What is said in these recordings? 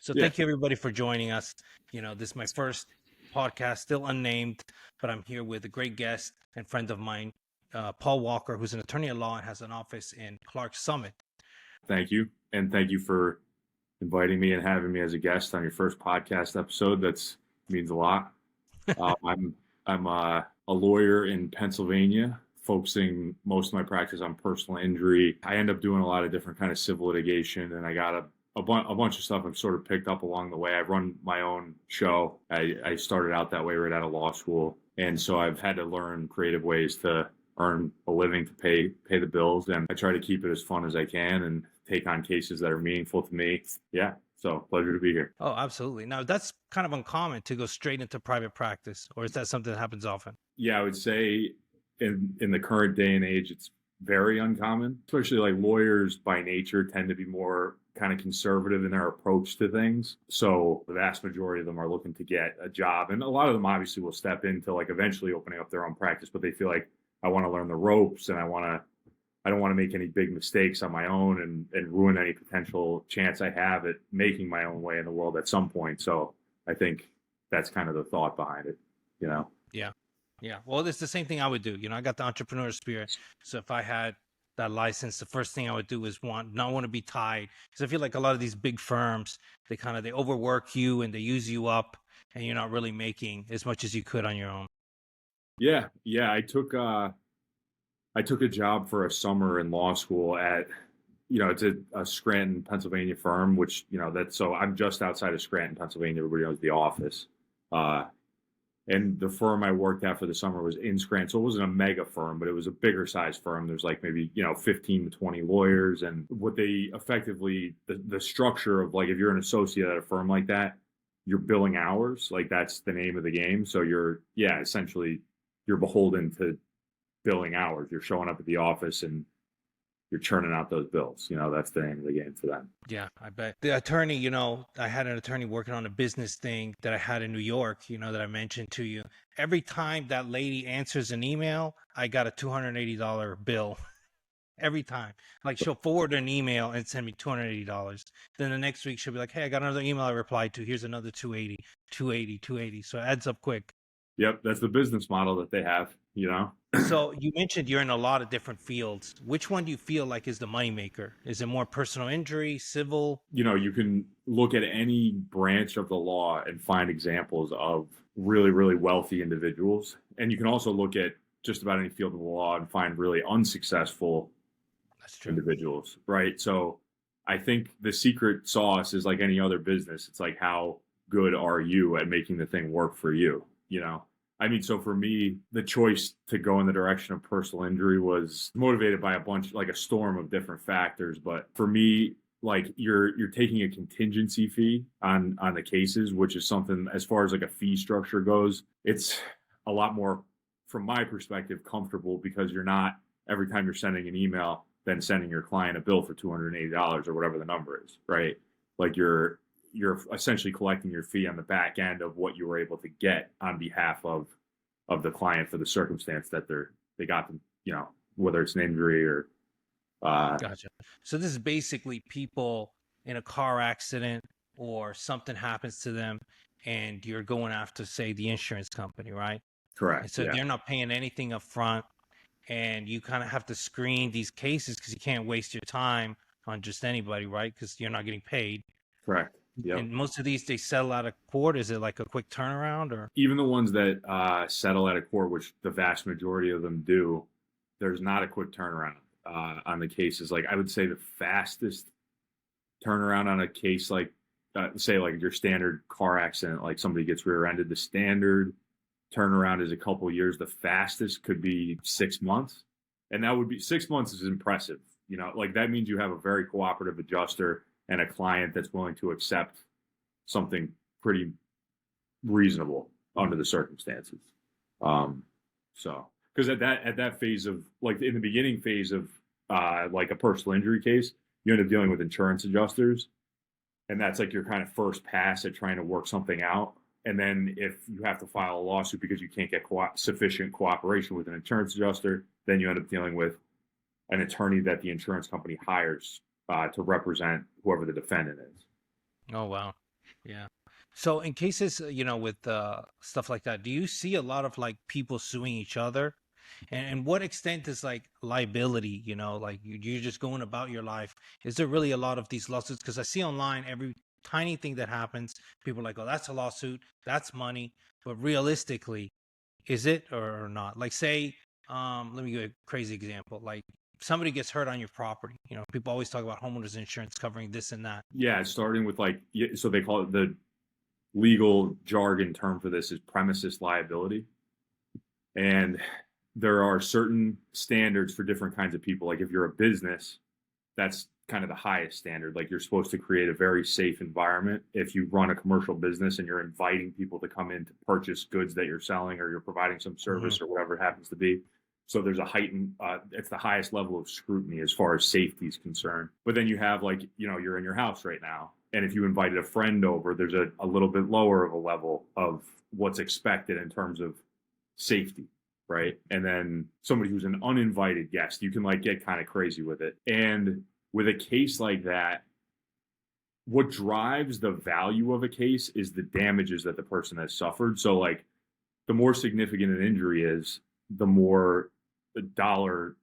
So Yeah. thank you everybody for joining us. This is my first podcast, still unnamed, but I'm here with a great guest and friend of mine, Paul Walker, who's an attorney at law and has an office in Clark Summit. Thank you. And thank you for inviting me and having me as a guest on your first podcast episode. That means a lot. I'm a lawyer in Pennsylvania, focusing most of my practice on personal injury. I end up doing a lot of different kind of civil litigation, and I got a bunch of stuff I've sort of picked up along the way. I run my own show. I started out that way right out of law school, and so I've had to learn creative ways to earn a living to pay the bills, and I try to keep it as fun as I can and take on cases that are meaningful to me. Yeah. So pleasure to be here. Oh, absolutely. Now that's kind of uncommon to go straight into private practice, or is that something that happens often? Yeah, I would say in the current day and age, it's very uncommon, especially like lawyers by nature tend to be more kind of conservative in their approach to things. So the vast majority of them are looking to get a job. And a lot of them obviously will step into like eventually opening up their own practice, but they feel like I want to learn the ropes and I don't want to make any big mistakes on my own and ruin any potential chance I have at making my own way in the world at some point. So I think that's kind of the thought behind it, Yeah. Yeah. Well, it's the same thing I would do. I got the entrepreneur spirit. So if I had that license, the first thing I would do is not want to be tied. Because I feel like a lot of these big firms, they overwork you and they use you up and you're not really making as much as you could on your own. Yeah. I took a job for a summer in law school at, it's a Scranton, Pennsylvania firm, which, so I'm just outside of Scranton, Pennsylvania. Everybody knows the office. And the firm I worked at for the summer was in Scranton. So it wasn't a mega firm, but it was a bigger size firm. There's like maybe, 15 to 20 lawyers. And what they effectively, the structure of like, if you're an associate at a firm like that, you're billing hours. Like that's the name of the game. So essentially you're beholden to billing hours. You're showing up at the office and you're churning out those bills. That's the name of the game for them. Yeah, I bet. The attorney, I had an attorney working on a business thing that I had in New York, that I mentioned to you. Every time that lady answers an email, I got a $280 bill. Every time. Like she'll forward an email and send me $280. Then the next week she'll be like, hey, I got another email I replied to. Here's another 280. So it adds up quick. Yep, that's the business model that they have, So you mentioned you're in a lot of different fields. Which one do you feel like is the moneymaker? Is it more personal injury, civil? You can look at any branch of the law and find examples of really, really wealthy individuals. And you can also look at just about any field of the law and find really unsuccessful individuals, right? So I think the secret sauce is like any other business. It's like, how good are you at making the thing work for you? So for me, the choice to go in the direction of personal injury was motivated by a storm of different factors. But for me, like you're taking a contingency fee on the cases, which is something as far as like a fee structure goes, it's a lot more, from my perspective, comfortable because you're not every time you're sending an email, then sending your client a bill for $280 or whatever the number is, right? Like you're essentially collecting your fee on the back end of what you were able to get on behalf of the client for the circumstance that they got them, whether it's an injury or. Gotcha. So this is basically people in a car accident or something happens to them and you're going after, say, the insurance company, right? Correct. And so they're not paying anything up front and you kind of have to screen these cases because you can't waste your time on just anybody, right? Because you're not getting paid. Correct. Yep. And most of these, they settle out of court. Is it like a quick turnaround or? Even the ones that settle out of court, which the vast majority of them do, there's not a quick turnaround on the cases. Like I would say the fastest turnaround on a case, like say like your standard car accident, like somebody gets rear-ended, the standard turnaround is a couple of years. The fastest could be 6 months. And that would be 6 months is impressive. Like that means you have a very cooperative adjuster and a client that's willing to accept something pretty reasonable under the circumstances. Because at that phase of like in the beginning phase of like a personal injury case, you end up dealing with insurance adjusters, and that's like your kind of first pass at trying to work something out. And then if you have to file a lawsuit because you can't get sufficient cooperation with an insurance adjuster, then you end up dealing with an attorney that the insurance company hires to represent whoever the defendant is. Oh, wow. Yeah. So in cases, with stuff like that, do you see a lot of like people suing each other? And what extent is like liability, like you're just going about your life? Is there really a lot of these lawsuits? Because I see online every tiny thing that happens, people are like, oh, that's a lawsuit, that's money. But realistically, is it or not? Like, say, let me give you a crazy example. Like, somebody gets hurt on your property. People always talk about homeowners insurance covering this and that. Yeah, starting with like, so they call it, the legal jargon term for this is premises liability. And there are certain standards for different kinds of people. Like if you're a business, that's kind of the highest standard. Like you're supposed to create a very safe environment. If you run a commercial business and you're inviting people to come in to purchase goods that you're selling, or you're providing some Hmm. service or whatever it happens to be. So there's a heightened, it's the highest level of scrutiny as far as safety is concerned. But then you have like, you're in your house right now. And if you invited a friend over, there's a little bit lower of a level of what's expected in terms of safety, right? And then somebody who's an uninvited guest, you can like get kind of crazy with it. And with a case like that, what drives the value of a case is the damages that the person has suffered. So like the more significant an injury is, the more the dollars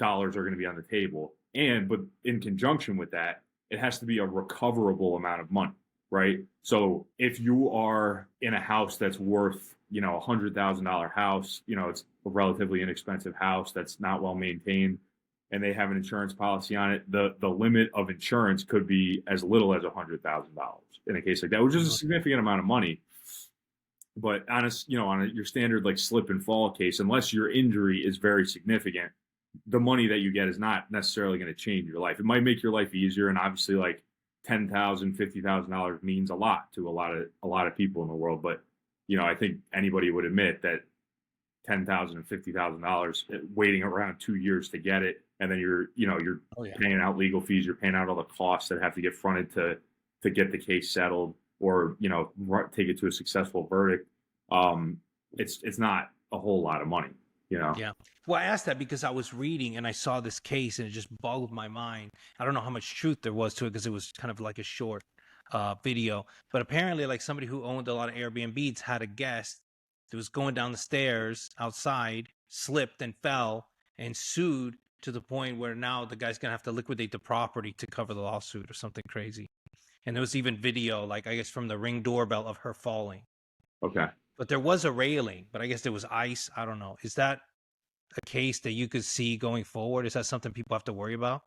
are going to be on the table. But in conjunction with that, it has to be a recoverable amount of money, right? So if you are in a house that's worth, $100,000 house, it's a relatively inexpensive house that's not well maintained, and they have an insurance policy on it, the limit of insurance could be as little as $100,000 in a case like that, which is a significant amount of money. But your standard like slip and fall case, unless your injury is very significant, the money that you get is not necessarily going to change your life. It might make your life easier, and obviously, like $10,000, $50,000 means a lot to a lot of people in the world. But I think anybody would admit that $10,000 and $50,000 waiting around 2 years to get it, and then you're Oh yeah. paying out legal fees, you're paying out all the costs that have to get fronted to get the case settled, or take it to a successful verdict. It's not a whole lot of money. Yeah. Well, I asked that because I was reading and I saw this case and it just boggled my mind. I don't know how much truth there was to it because it was kind of like a short video. But apparently, like somebody who owned a lot of Airbnbs had a guest that was going down the stairs outside, slipped and fell and sued to the point where now the guy's going to have to liquidate the property to cover the lawsuit or something crazy. And there was even video, like I guess from the Ring doorbell of her falling. Okay. But there was a railing, but I guess there was ice. I don't know. Is that a case that you could see going forward? Is that something people have to worry about?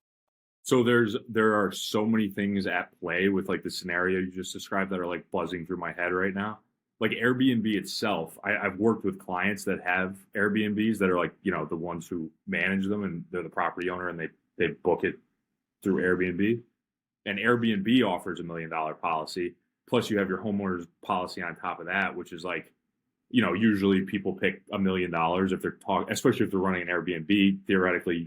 So there are so many things at play with like the scenario you just described that are like buzzing through my head right now. Like Airbnb itself, I've worked with clients that have Airbnbs that are like, the ones who manage them, and they're the property owner, and they book it through Airbnb. And Airbnb offers $1 million policy. Plus you have your homeowner's policy on top of that, which is like, usually people pick $1 million if they're especially if they're running an Airbnb. Theoretically,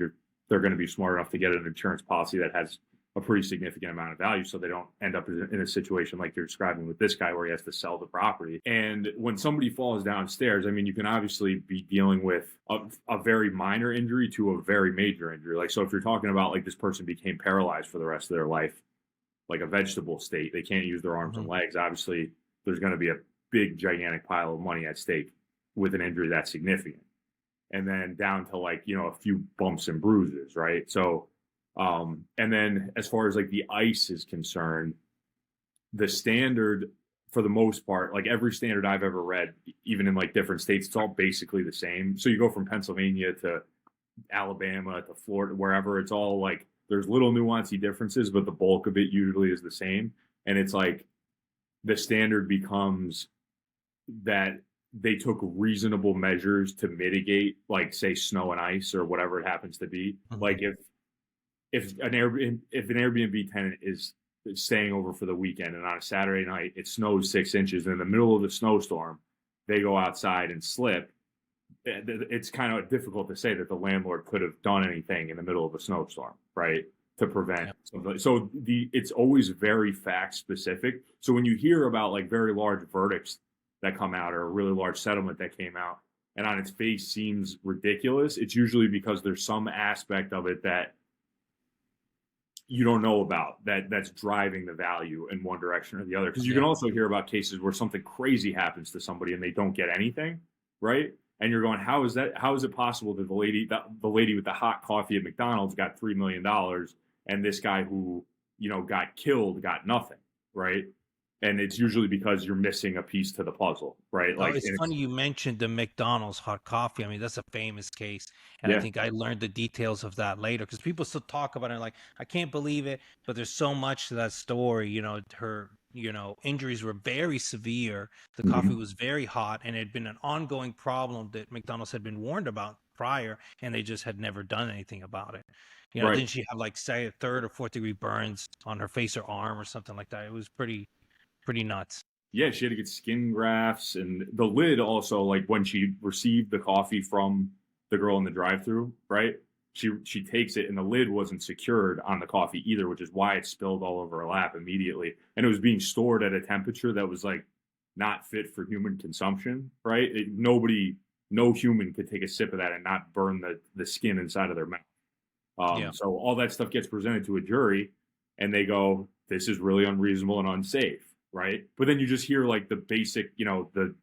they're going to be smart enough to get an insurance policy that has a pretty significant amount of value, so they don't end up in a situation like you're describing with this guy where he has to sell the property. And when somebody falls downstairs, I mean, you can obviously be dealing with a very minor injury to a very major injury. Like, so if you're talking about like this person became paralyzed for the rest of their life, like a vegetable state, they can't use their arms and legs. Obviously, there's going to be a big, gigantic pile of money at stake with an injury that's significant. And then down to like, a few bumps and bruises, right? So, and then as far as like the ice is concerned, the standard for the most part, like every standard I've ever read, even in like different states, it's all basically the same. So you go from Pennsylvania to Alabama to Florida, wherever, it's all like there's little nuancy differences, but the bulk of it usually is the same. And it's like the standard becomes that they took reasonable measures to mitigate, like say snow and ice or whatever it happens to be. Mhm. Like if an Airbnb tenant is staying over for the weekend and on a Saturday night it snows 6 inches, and in the middle of the snowstorm they go outside and slip, it's kind of difficult to say that the landlord could have done anything in the middle of a snowstorm, right? To prevent something. So it's always very fact specific. So when you hear about like very large verdicts that come out, or a really large settlement that came out and on its face seems ridiculous, it's usually because there's some aspect of it that you don't know about that's driving the value in one direction or the other. Because you can also hear about cases where something crazy happens to somebody and they don't get anything, right? And you're going, how is that? How is it possible that the lady with the hot coffee at McDonald's got $3 million, and this guy who got killed got nothing, right? And it's usually because you're missing a piece to the puzzle, right? Oh, it's funny you mentioned the McDonald's hot coffee. I mean, that's a famous case. And I think I learned the details of that later because people still talk about it like, I can't believe it. But there's so much to that story. Her, injuries were very severe. The coffee was very hot, and it had been an ongoing problem that McDonald's had been warned about prior, and they just had never done anything about it. Didn't she have like, say, a 3rd or 4th degree burns on her face or arm or something like that? It was pretty nuts. Yeah, she had to get skin grafts, and the lid also, like when she received the coffee from the girl in the drive-thru, right? She takes it, and the lid wasn't secured on the coffee either, which is why it spilled all over her lap immediately. And it was being stored at a temperature that was like not fit for human consumption, right? No human could take a sip of that and not burn the skin inside of their mouth. So all that stuff gets presented to a jury, and they go, "This is really unreasonable and unsafe." Right. But then you just hear like the basic, the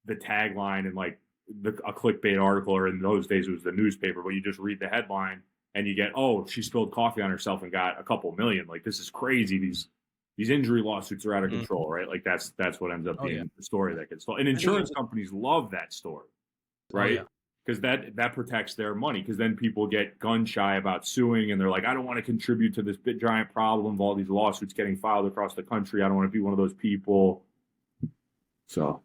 tagline and like a clickbait article, or in those days it was the newspaper, but you just read the headline and you get, oh, she spilled coffee on herself and got a couple million. Like, this is crazy. These injury lawsuits are out of control, right? Like that's what ends up being the story that gets told. And insurance companies love that story, right? Because that protects their money. Because then people get gun shy about suing, and they're like, I don't want to contribute to this big giant problem of all these lawsuits getting filed across the country. I don't want to be one of those people. So,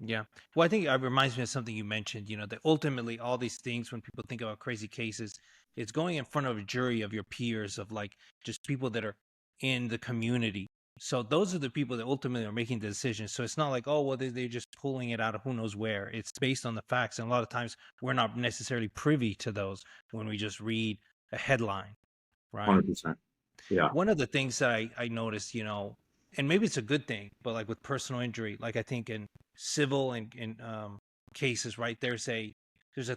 yeah. Well, I think it reminds me of something you mentioned. That ultimately all these things, when people think about crazy cases, it's going in front of a jury of your peers, of like just people that are in the community. So those are the people that ultimately are making the decisions. So it's not like, oh, well, they're just pulling it out of who knows where. It's based on the facts. And a lot of times we're not necessarily privy to those when we just read a headline, right? 100%. Yeah. One of the things that I noticed, and maybe it's a good thing, but like with personal injury, like I think in civil and in cases, right, there's a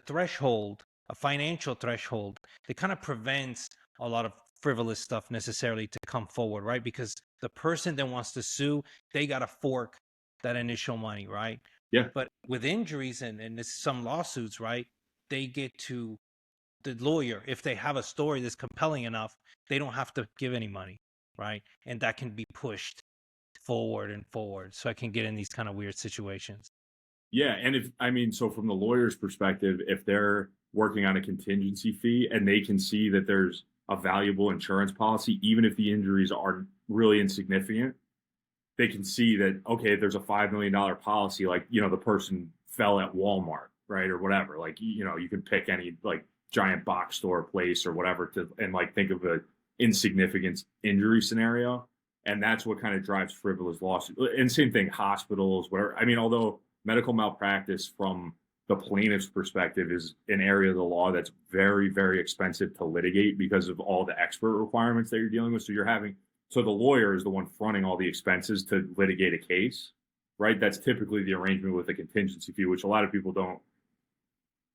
threshold, a financial threshold that kind of prevents a lot of frivolous stuff necessarily to come forward, right? Because the person that wants to sue, they got to fork that initial money, right? Yeah. But with injuries and some lawsuits, right, they get to the lawyer, if they have a story that's compelling enough, they don't have to give any money, right? And that can be pushed forward and forward. So I can get in these kind of weird situations. Yeah. And so from the lawyer's perspective, if they're working on a contingency fee and they can see that there's a valuable insurance policy, even if the injuries are really insignificant, they can see that, okay, if there's a $5 million policy, like, the person fell at Walmart, right? Or whatever, like, you can pick any like giant box store place or whatever and like think of a insignificant injury scenario. And that's what kind of drives frivolous lawsuits. And same thing, hospitals, whatever. Although medical malpractice from the plaintiff's perspective is an area of the law that's very, very expensive to litigate because of all the expert requirements that you're dealing with. So the lawyer is the one fronting all the expenses to litigate a case, right? That's typically the arrangement with a contingency fee, which a lot of people don't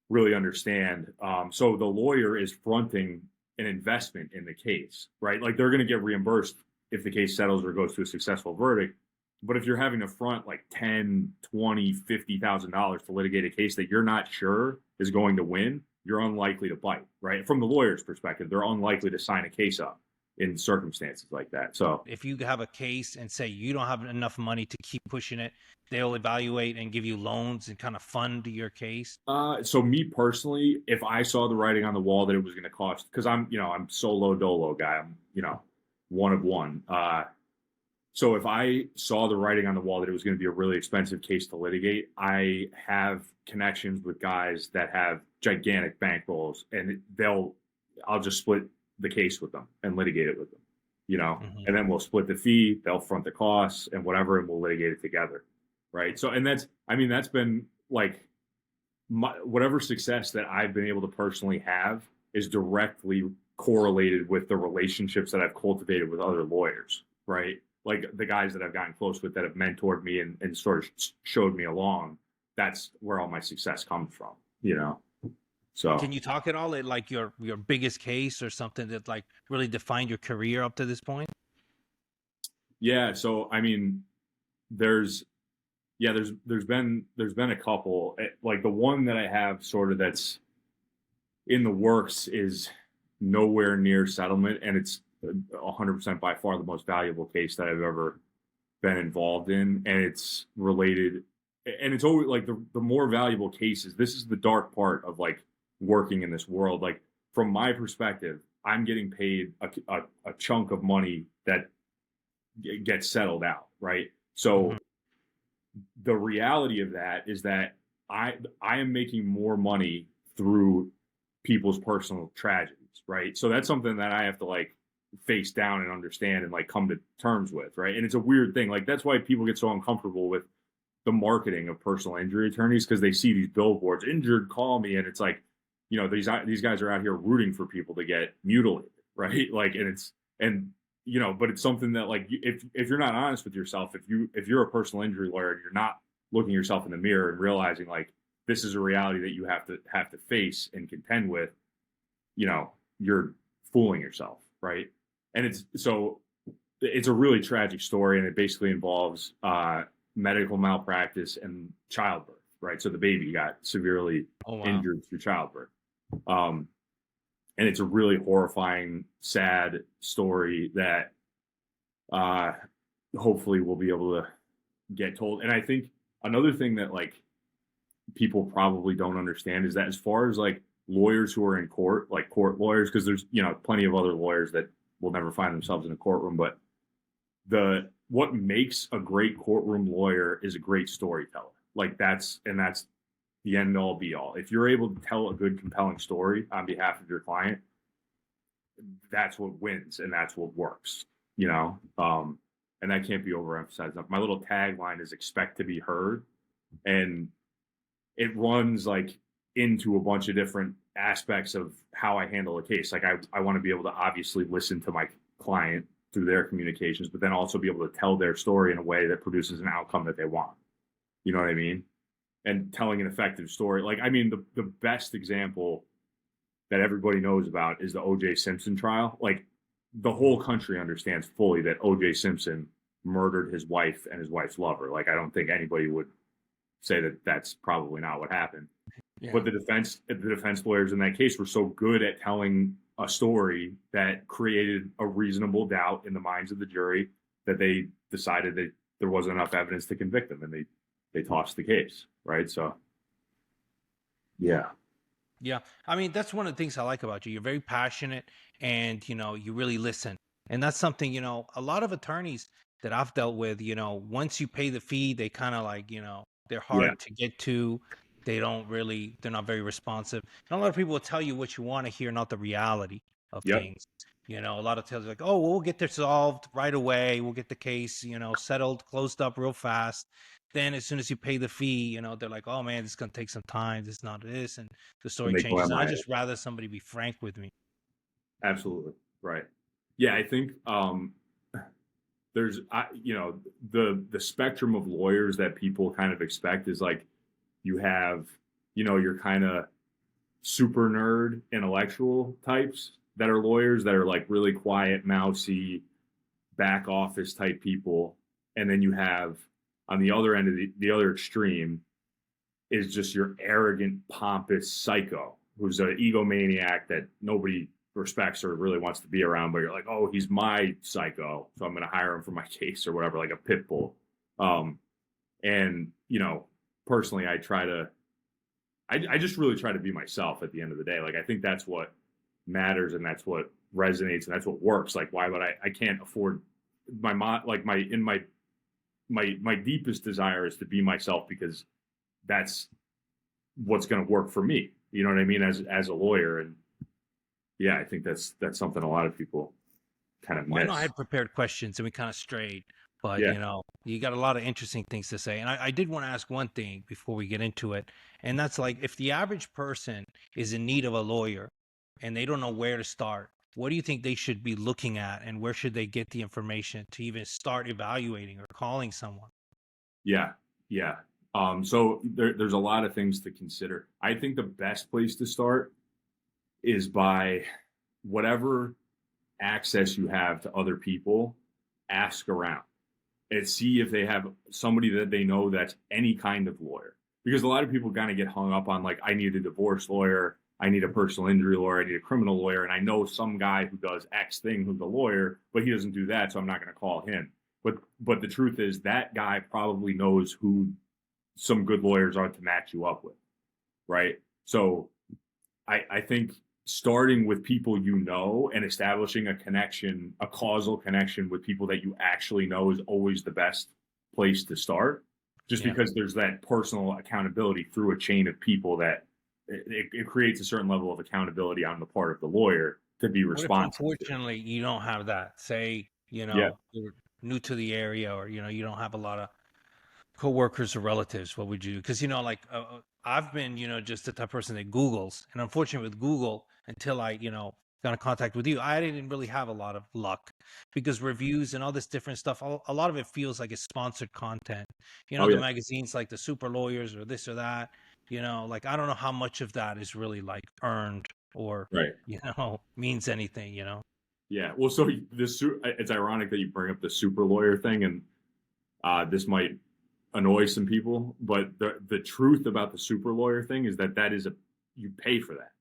really understand. So the lawyer is fronting an investment in the case, right? Like, they're going to get reimbursed if the case settles or goes to a successful verdict. But if you're having to front like $10, $20, $50,000 to litigate a case that you're not sure is going to win, you're unlikely to bite, right? From the lawyer's perspective, they're unlikely to sign a case up in circumstances like that. So if you have a case and say you don't have enough money to keep pushing it, they'll evaluate and give you loans and kind of fund your case. So me personally, if I saw the writing on the wall that it was going to cost, because I'm solo dolo guy, I'm, one of one. So if I saw the writing on the wall that it was going to be a really expensive case to litigate, I have connections with guys that have gigantic bankrolls, and I'll just split the case with them and litigate it with them, and then we'll split the fee, they'll front the costs and whatever, and we'll litigate it together. Right. So, and that's been like whatever success that I've been able to personally have is directly correlated with the relationships that I've cultivated with other lawyers. Right. Like the guys that I've gotten close with that have mentored me and sort of showed me along. That's where all my success comes from, So Can you talk at all at like your biggest case or something that like really defined your career up to this point? yeah, so I mean, there's there's been a couple. Like the one that I have sort of that's in the works is nowhere near settlement, and it's 100% by far the most valuable case that I've ever been involved in, and it's related, and it's always like the more valuable cases. This is the dark part of like working in this world. Like from my perspective, I'm getting paid a chunk of money that gets settled out, right? Hmm. So the reality of that is that I am making more money through people's personal tragedies, right? So that's something that I have to like face down and understand and like come to terms with, right? And it's a weird thing. Like that's why people get so uncomfortable with the marketing of personal injury attorneys because they see these billboards, injured, call me, and it's like, these guys are out here rooting for people to get mutilated, right? Like, and it's and but it's something that like if you're not honest with yourself, if you're a personal injury lawyer and you're not looking yourself in the mirror and realizing like this is a reality that you have to face and contend with, you're fooling yourself, right? And it's a really tragic story, and it basically involves medical malpractice and childbirth, right? So the baby got severely Oh wow. injured through childbirth. Um, and it's a really horrifying, sad story that uh, hopefully we'll be able to get told. And I think another thing that like people probably don't understand is that as far as like lawyers who are in court, like court lawyers, because there's plenty of other lawyers that will never find themselves in a courtroom, but the what makes a great courtroom lawyer is a great storyteller. Like that's the end all be all. If you're able to tell a good compelling story on behalf of your client, that's what wins and that's what works, you know? And that can't be overemphasized enough. My little tagline is expect to be heard. And it runs like into a bunch of different aspects of how I handle a case. Like I want to be able to obviously listen to my client through their communications, but then also be able to tell their story in a way that produces an outcome that they want. You know what I mean? And telling an effective story. Like, I mean, the best example that everybody knows about is the O.J. Simpson trial. Like, the whole country understands fully that O.J. Simpson murdered his wife and his wife's lover. Like, I don't think anybody would say that that's probably not what happened. Yeah. But the defense lawyers in that case were so good at telling a story that created a reasonable doubt in the minds of the jury that they decided that there wasn't enough evidence to convict them, and they tossed the case, right? So, yeah, Yeah. I mean, that's one of the things I like about you. You're very passionate and, you really listen. And that's something, a lot of attorneys that I've dealt with, once you pay the fee, they kind of like, they're yeah, hard to get to. They're not very responsive. And a lot of people will tell you what you want to hear, not the reality of yep. things. A lot of tales like, oh, well, we'll get this solved right away. We'll get the case, settled, closed up real fast. Then as soon as you pay the fee, they're like, oh man, this is gonna take some time. This is not this, and the And story they changes. And I glamorize it. just rather somebody be frank with me. Absolutely right. Yeah, I think there's the spectrum of lawyers that people kind of expect is like you have your kind of super nerd intellectual types that are lawyers that are like really quiet, mousy, back office type people, and then you have on the other end of the other extreme is just your arrogant, pompous psycho who's an egomaniac that nobody respects or really wants to be around, but you're like, oh, he's my psycho, so I'm going to hire him for my case or whatever, like a pit bull. And personally, I just really try to be myself at the end of the day. Like, I think that's what matters and that's what resonates and that's what works. Like, why would I can't afford like my deepest desire is to be myself because that's what's going to work for me. You know what I mean? As a lawyer. And yeah, I think that's something a lot of people kind of Well, I know I miss. had prepared questions and we kind of strayed, but Yeah. you got a lot of interesting things to say. And I did want to ask one thing before we get into it, and that's like if the average person is in need of a lawyer and they don't know where to start, what do you think they should be looking at, and where should they get the information to even start evaluating or calling someone? Yeah. Yeah. So there's a lot of things to consider. I think the best place to start is by whatever access you have to other people, ask around and see if they have somebody that they know that's any kind of lawyer. Because a lot of people kind of get hung up on like, I need a divorce lawyer, I need a personal injury lawyer, I need a criminal lawyer, and I know some guy who does X thing who's a lawyer, but he doesn't do that, so I'm not going to call him. But the truth is that guy probably knows who some good lawyers are to match you up with, right? So I think starting with people you know and establishing a connection, a causal connection with people that you actually know is always the best place to start, just because there's that personal accountability through a chain of people that it creates a certain level of accountability on the part of the lawyer to be responsible. Unfortunately, you don't have that. Say, Yeah. you're new to the area, or you don't have a lot of coworkers or relatives. What would you do? Because like I've been just the type of person that Googles, and unfortunately with Google, until I got in contact with you, I didn't really have a lot of luck, because reviews and all this different stuff, a lot of it feels like it's sponsored content. Oh The yeah. magazines like the Super Lawyers or this or that. Like I don't know how much of that is really like earned or Right. means anything. Yeah. Well, so it's ironic that you bring up the super lawyer thing, and this might annoy some people, but the truth about the super lawyer thing is that is you pay for that.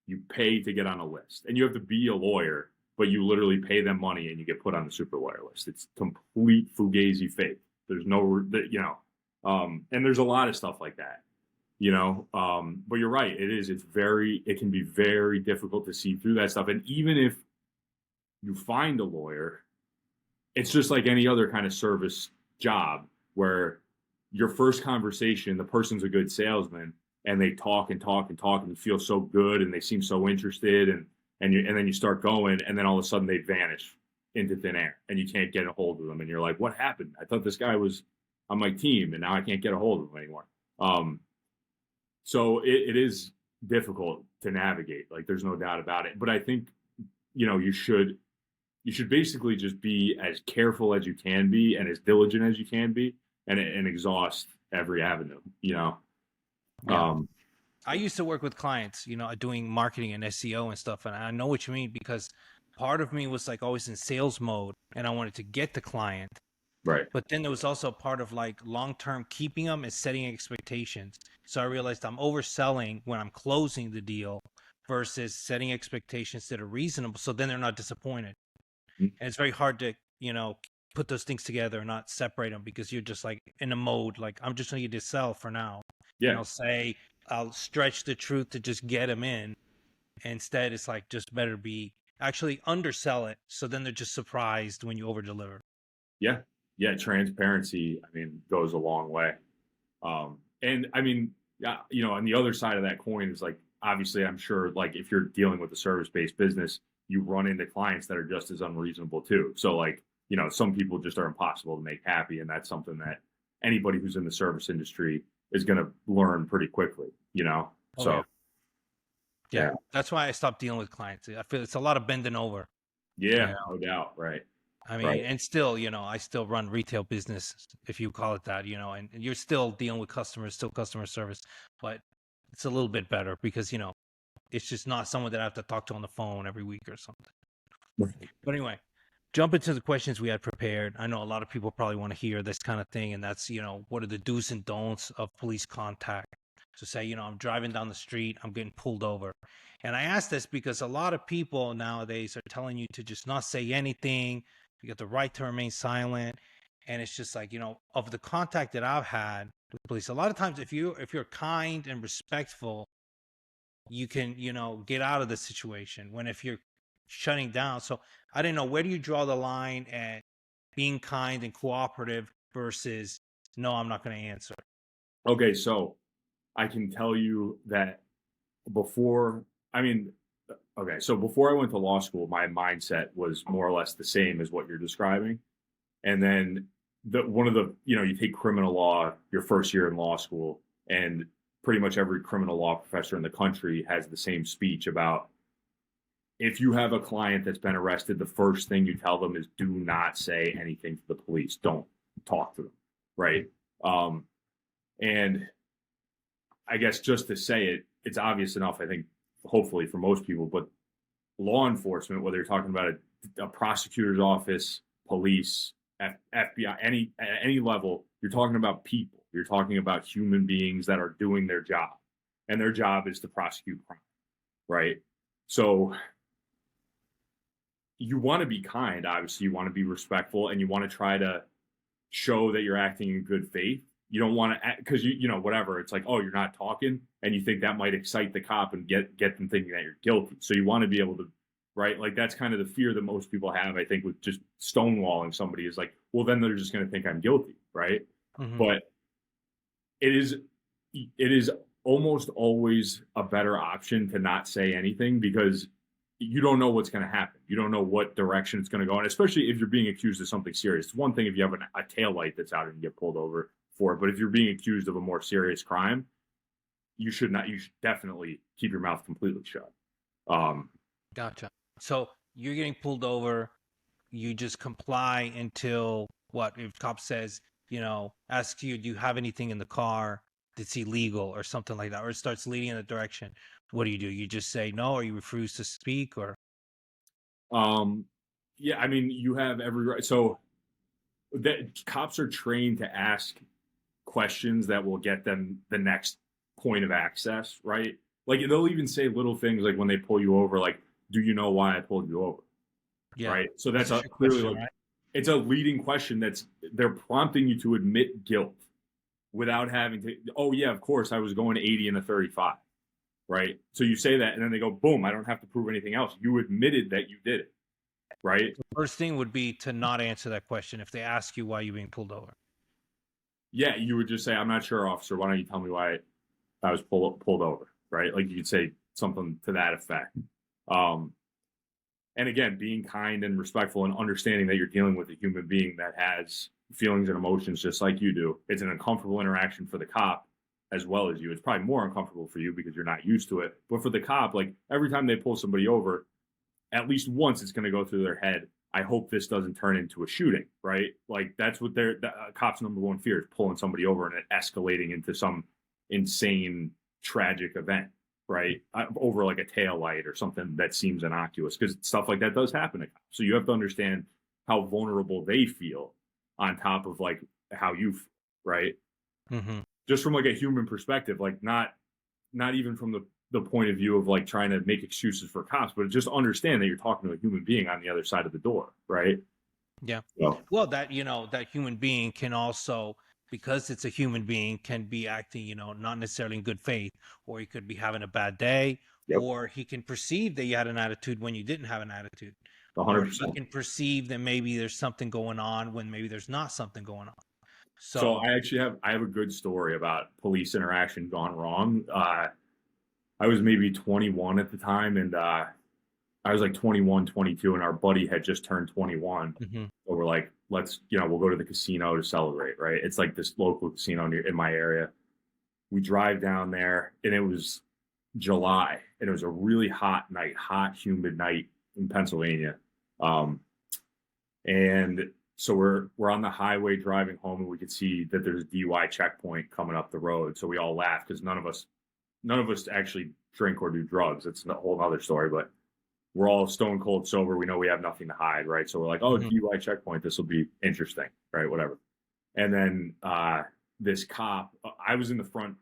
You pay to get on a list, and you have to be a lawyer, but you literally pay them money and you get put on the super lawyer list. It's complete fugazi fake. There's no, and there's a lot of stuff like that, but you're right. It can be very difficult to see through that stuff. And even if you find a lawyer, it's just like any other kind of service job where your first conversation, the person's a good salesman, and they talk and talk and talk, and you feel so good, and they seem so interested, and then you start going, and then all of a sudden they vanish into thin air, and you can't get a hold of them, and you're like, what happened? I thought this guy was on my team, and now I can't get a hold of him anymore. So it is difficult to navigate. Like there's no doubt about it. But I think you should basically just be as careful as you can be and as diligent as you can be, and exhaust every avenue. Yeah. I So, used to work with clients, doing marketing and SEO and stuff. And I know what you mean, because part of me was like always in sales mode and I wanted to get the client. right. But then there was also part of like long-term keeping them and setting expectations. So I realized I'm overselling when I'm closing the deal versus setting expectations that are reasonable. So then they're not disappointed. Mm-hmm. And it's very hard to, put those things together and not separate them, because you're just like in a mode, like I'm just going to sell for now. Yeah. I'll stretch the truth to just get them in. Instead, it's like just better be actually undersell it. So then they're just surprised when you over deliver. Yeah. Yeah. Transparency, I mean, goes a long way. And I mean, yeah, on the other side of that coin is like, obviously, I'm sure like if you're dealing with a service-based business, you run into clients that are just as unreasonable too. So like, some people just are impossible to make happy. And that's something that anybody who's in the service industry is going to learn pretty quickly, Oh, So, yeah. That's why I stopped dealing with clients. I feel it's a lot of bending over. yeah, no doubt. Right. I mean, Right. and still, I still run retail business, if you call it that, and you're still dealing with customers, still customer service, but it's a little bit better because, it's just not someone that I have to talk to on the phone every week or something. But anyway, jump into the questions we had prepared. I know a lot of people probably want to hear this kind of thing, and that's, what are the do's and don'ts of police contact? So say, I'm driving down the street, I'm getting pulled over. And I ask this because a lot of people nowadays are telling you to just not say anything. You got the right to remain silent. And it's just like, of the contact that I've had with police, a lot of times if you're kind and respectful, you can, get out of the situation. When if you're shutting down. So I didn't know, where do you draw the line at being kind and cooperative versus no, I'm not going to answer? Okay. So I can tell you that before, I mean, okay. So before I went to law school, my mindset was more or less the same as what you're describing. And then one of the, you take criminal law your first year in law school, and pretty much every criminal law professor in the country has the same speech about if you have a client that's been arrested, the first thing you tell them is do not say anything to the police. Don't talk to them. Right. And I guess just to say it, it's obvious enough, I think, hopefully for most people, but law enforcement, whether you're talking about a prosecutor's office, police, FBI, at any level, you're talking about people. You're talking about human beings that are doing their job, and their job is to prosecute crime, right? So you want to be kind, obviously, you want to be respectful, and you want to try to show that you're acting in good faith. You don't want to, because you know, whatever. It's like, oh, you're not talking, and you think that might excite the cop and get them thinking that you're guilty. So you want to be able to, right? Like that's kind of the fear that most people have, I think, with just stonewalling somebody is like, well, then they're just going to think I'm guilty, right? Mm-hmm. But it is almost always a better option to not say anything because you don't know what's going to happen. You don't know what direction it's going to go. And especially if you're being accused of something serious. It's one thing if you have a taillight that's out and you get pulled over for it. But if you're being accused of a more serious crime, you should definitely keep your mouth completely shut. Gotcha. So you're getting pulled over. You just comply until what? If cop says, asks you, do you have anything in the car that's illegal or something like that, or it starts leading in a direction, what do? You just say no, or you refuse to speak, or? Yeah, I mean, you have every right. So that cops are trained to ask questions that will get them the next point of access, right? Like they'll even say little things like when they pull you over, like, do you know why I pulled you over? Yeah. Right. So that's a clearly question, like, right? It's a leading question they're prompting you to admit guilt without having to, oh yeah, of course I was going 80 in a 35. Right. So you say that and then they go, boom, I don't have to prove anything else. You admitted that you did it. Right. The first thing would be to not answer that question if they ask you why you're being pulled over. Yeah, you would just say, I'm not sure, officer. Why don't you tell me why I was pulled over? Right. Like you could say something to that effect. And again, being kind and respectful and understanding that you're dealing with a human being that has feelings and emotions just like you do. It's an uncomfortable interaction for the cop as well as you. It's probably more uncomfortable for you because you're not used to it. But for the cop, like every time they pull somebody over, at least once it's going to go through their head, I hope this doesn't turn into a shooting, right? Like that's what the cop's number one fear is, pulling somebody over and it escalating into some insane, tragic event, right? Over like a tail light or something that seems innocuous, because stuff like that does happen to cops. So you have to understand how vulnerable they feel on top of like how you feel, right? Mm-hmm. Just from like a human perspective, like not even from the point of view of like trying to make excuses for cops, but just understand that you're talking to a human being on the other side of the door, right? Yeah. Well, that that human being can also, because it's a human being, can be acting, not necessarily in good faith, or he could be having a bad day, or he can perceive that you had an attitude when you didn't have an attitude. 100%. Or he can perceive that maybe there's something going on when maybe there's not something going on. So I actually have a good story about police interaction gone wrong. I was maybe 21 at the time, and I was like 21, 22, and our buddy had just turned 21. Mm-hmm. So we're like, let's, we'll go to the casino to celebrate, right? It's like this local casino in my area. We drive down there, and it was July, and it was a really hot night, hot, humid night in Pennsylvania. And so we're on the highway driving home, and we could see that there's a DUI checkpoint coming up the road. So we all laughed because none of us actually drink or do drugs. It's a whole other story, but we're all stone cold sober. We know we have nothing to hide, right? So we're like, oh, DUI checkpoint, this will be interesting, right? Whatever. And then this cop, I was in the front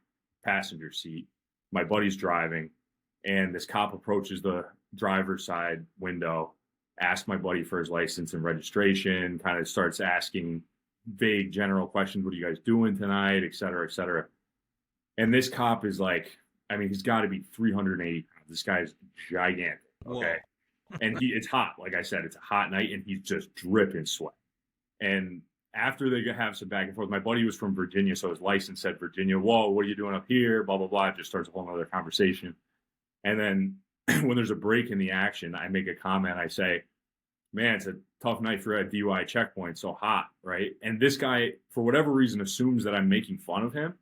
passenger seat. My buddy's driving, and this cop approaches the driver's side window, asks my buddy for his license and registration, kind of starts asking vague general questions. What are you guys doing tonight? Et cetera, et cetera. And this cop is like, I mean, he's got to be 380 pounds. This guy is gigantic. Okay. And it's hot. Like I said, it's a hot night, and he's just dripping sweat. And after they have some back and forth, my buddy was from Virginia, so his license said Virginia. Whoa, what are you doing up here? Blah, blah, blah. It just starts a whole other conversation. And then when there's a break in the action, I make a comment. I say, man, it's a tough night for a DUI checkpoint. So hot, right? And this guy, for whatever reason, assumes that I'm making fun of him,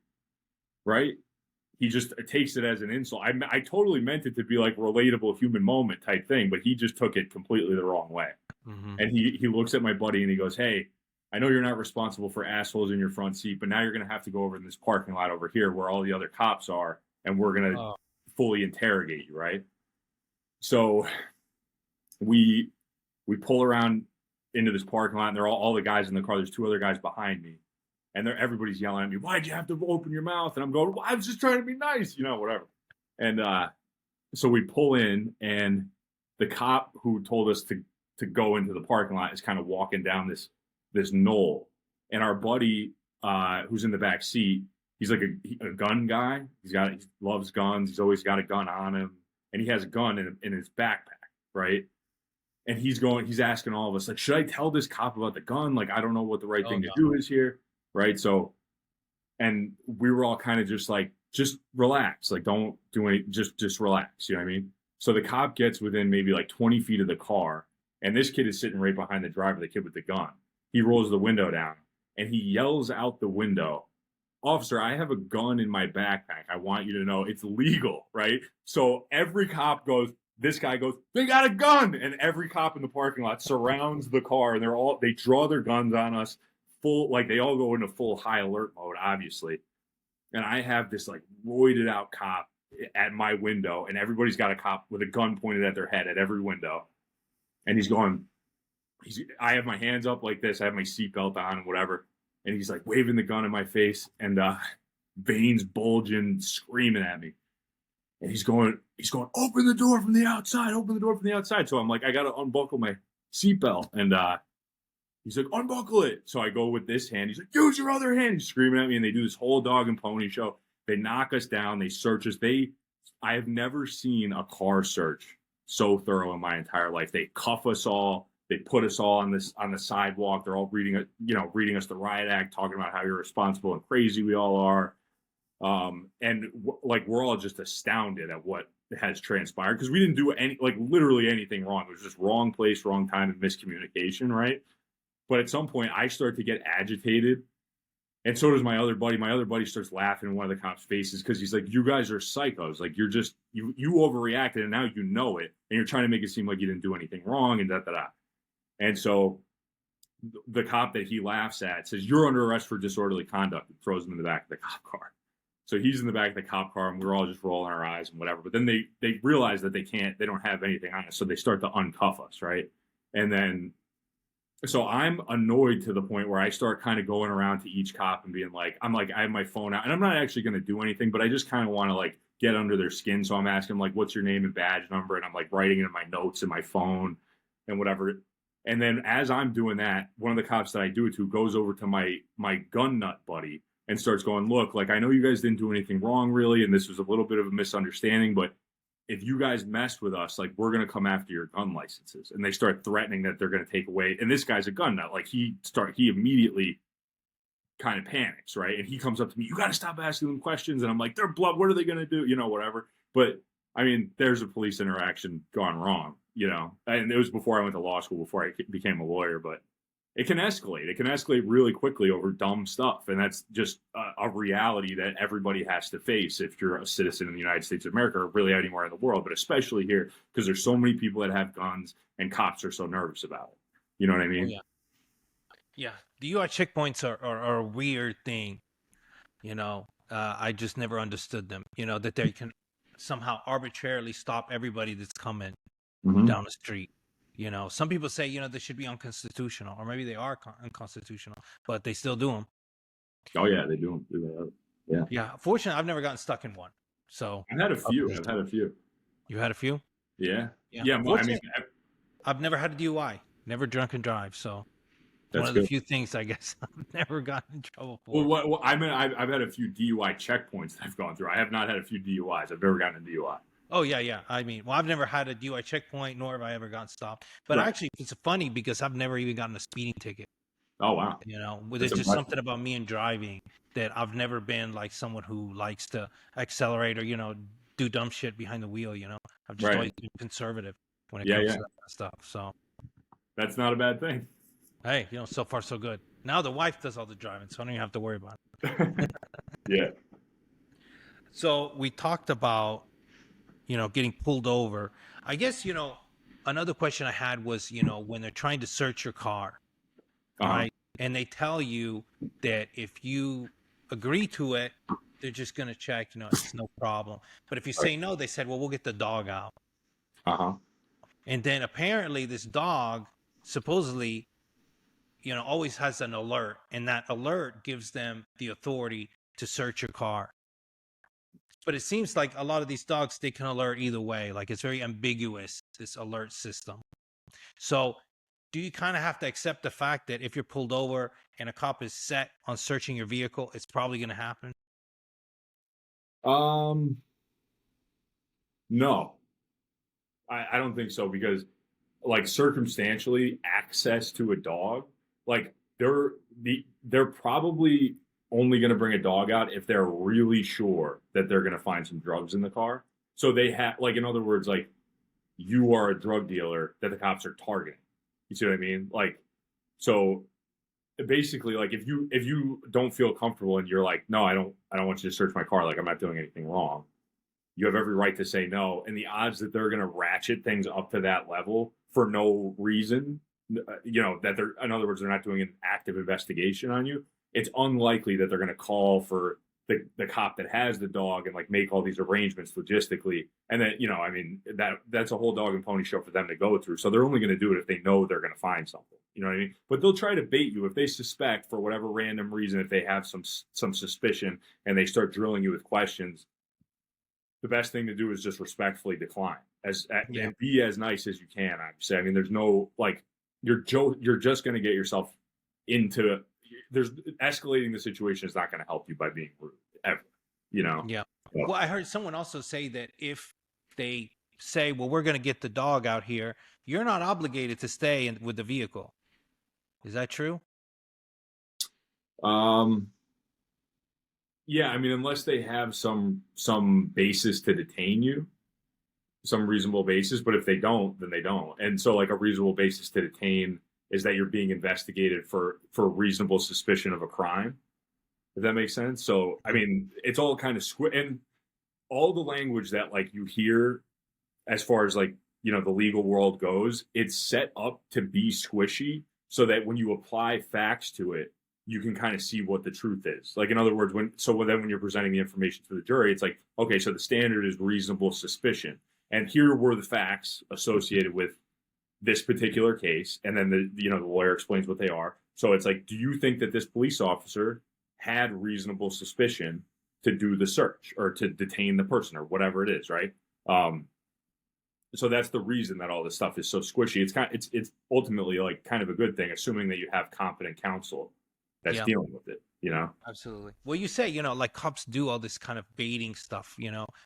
right? He just takes it as an insult. I totally meant it to be like relatable human moment type thing, but he just took it completely the wrong way. Mm-hmm. And he looks at my buddy and he goes, hey, I know you're not responsible for assholes in your front seat, but now you're going to have to go over in this parking lot over here where all the other cops are, and we're going to Oh, fully interrogate you, right? So we pull around into this parking lot, and they're all the guys in the car. There's two other guys behind me, and everybody's yelling at me, "Why'd you have to open your mouth?" And I'm going, well, "I was just trying to be nice, whatever." And so we pull in, and the cop who told us to go into the parking lot is kind of walking down this knoll, and our buddy who's in the back seat, he's like a gun guy. He loves guns. He's always got a gun on him, and he has a gun in his backpack, right? And he's asking all of us, like, should I tell this cop about the gun? Like, I don't know what the right thing to do is here, right? So, and we were all kind of just like, just relax, like, don't do any, just relax, you know what I mean? So the cop gets within maybe like 20 feet of the car, and this kid is sitting right behind the driver, the kid with the gun. He rolls the window down, and he yells out the window, "Officer, I have a gun in my backpack. I want you to know it's legal," right? So every cop goes, this guy goes, "They got a gun!" And every cop in the parking lot surrounds the car, and they draw their guns on us, like they all go into full high alert mode, obviously. And I have this like roided out cop at my window, and everybody's got a cop with a gun pointed at their head at every window. And I have my hands up like this, I have my seatbelt on and whatever. And he's like waving the gun in my face, and veins bulging, screaming at me. And he's going, "Open the door from the outside, open the door from the outside." So I'm like, I got to unbuckle my seatbelt. And he's like, "Unbuckle it." So I go with this hand. He's like, "Use your other hand." He's screaming at me, and they do this whole dog and pony show. They knock us down. They search us. I have never seen a car search so thorough in my entire life. They cuff us all. They put us all on the sidewalk. They're all reading us the riot act, talking about how irresponsible and crazy we all are. Like we're all just astounded at what has transpired, because we didn't do literally anything wrong. It was just wrong place, wrong time, and miscommunication, right? But at some point I start to get agitated, and so does my other buddy. My other buddy starts laughing in one of the cops' faces, because he's like, "You guys are psychos. Like, you're just you overreacted, and now you know it, and you're trying to make it seem like you didn't do anything wrong," and da da da. And so the cop that he laughs at says, "You're under arrest for disorderly conduct," and throws him in the back of the cop car. So he's in the back of the cop car, and we're all just rolling our eyes and whatever. But then they realize that they don't have anything on us, so they start to uncuff us, right? And then, so I'm annoyed to the point where I start kind of going around to each cop and being like, I have my phone out, and I'm not actually going to do anything, but I just kind of want to like get under their skin. So I'm asking them like, "What's your name and badge number?" And I'm like writing it in my notes in my phone and whatever. And then as I'm doing that, one of the cops that I do it to goes over to my gun nut buddy and starts going, "Look, like, I know you guys didn't do anything wrong really, and this was a little bit of a misunderstanding, but if you guys mess with us, like, we're going to come after your gun licenses." And they start threatening that they're going to take away. And this guy's a gun nut. Like, he immediately kind of panics, right? And he comes up to me, "You got to stop asking them questions." And I'm like, "They're blood. What are they going to do?" Whatever. But I mean, there's a police interaction gone wrong, and it was before I went to law school, before I became a lawyer, but it can escalate. It can escalate really quickly over dumb stuff. And that's just a reality that everybody has to face if you're a citizen in the United States of America, or really anywhere in the world, but especially here, because there's so many people that have guns, and cops are so nervous about it. You know what I mean? oh yeah. Yeah. The UI checkpoints are a weird thing. I just never understood them, that they can somehow arbitrarily stop everybody that's coming down the street. Some people say, they should be unconstitutional, or maybe they are unconstitutional, but they still do them. Oh yeah, they do them. Yeah. Yeah. Fortunately, I've never gotten stuck in one. So I've had a few. You had a few? Yeah. Yeah. Yeah. I mean, I've never had a DUI, never drunk and drive. So that's one of the few things I guess I've never gotten in trouble for. Well, I mean, I've had a few DUI checkpoints that I've gone through. I have not had a few DUIs. I've never gotten a DUI. Oh yeah. I mean, I've never had a DUI checkpoint, nor have I ever gotten stopped. But Actually, it's funny because I've never even gotten a speeding ticket. Oh wow. There's just something about me and driving that I've never been like someone who likes to accelerate or do dumb shit behind the wheel. I've just always been conservative when it comes to that kind of stuff. So that's not a bad thing. Hey, so far so good. Now the wife does all the driving, so I don't even have to worry about it. Yeah. So we talked about getting pulled over. I guess another question I had was when they're trying to search your car, right? and they tell you that if you agree to it, they're just going to check, it's no problem. But if you Right. say no, they said, well, we'll get the dog out. Uh-huh. And then apparently this dog supposedly, always has an alert, and that alert gives them the authority to search your car. But it seems like a lot of these dogs, they can alert either way. Like, it's very ambiguous, this alert system. So do you kind of have to accept the fact that if you're pulled over and a cop is set on searching your vehicle, it's probably going to happen? Um, no, I don't think so, because like circumstantially access to a dog, like they're probably only going to bring a dog out if they're really sure that they're going to find some drugs in the car. So they have, like, in other words, like, you are a drug dealer that the cops are targeting. You see what I mean? Like, so basically, like, if you don't feel comfortable and you're like, no, I don't want you to search my car, like I'm not doing anything wrong, you have every right to say no. And the odds that they're going to ratchet things up to that level for no reason, that they're, in other words, they're not doing an active investigation on you, it's unlikely that they're going to call for the cop that has the dog and like make all these arrangements logistically. And then, I mean, that's a whole dog and pony show for them to go through. So they're only going to do it if they know they're going to find something. You know what I mean? But they'll try to bait you if they suspect, for whatever random reason, if they have some suspicion and they start drilling you with questions. The best thing to do is just respectfully decline Yeah. and be as nice as you can. I'd say. I mean, there's no, like, you're just going to get yourself into, there's escalating the situation is not going to help you by being rude ever. Yeah. So, Well, I heard someone also say that if they say, well, we're going to get the dog out here, you're not obligated to stay with the vehicle. Is that true? um, yeah, I mean, unless they have some basis to detain you, some reasonable basis. But if they don't, then they don't. And so, like, a reasonable basis to detain is that you're being investigated for reasonable suspicion of a crime. If that makes sense. So, I mean, it's all kind of and all the language that, like, you hear as far as, like, the legal world goes, it's set up to be squishy so that when you apply facts to it, you can kind of see what the truth is. Like, in other words, when you're presenting the information to the jury, it's like, okay, so the standard is reasonable suspicion, and here were the facts associated with this particular case, and then the lawyer explains what they are. So it's like, do you think that this police officer had reasonable suspicion to do the search or to detain the person or whatever it is, right? So that's the reason that all this stuff is so squishy. It's ultimately, like, kind of a good thing, assuming that you have competent counsel that's Yeah. dealing with it. Absolutely. Well, you say, like, cops do all this kind of baiting stuff,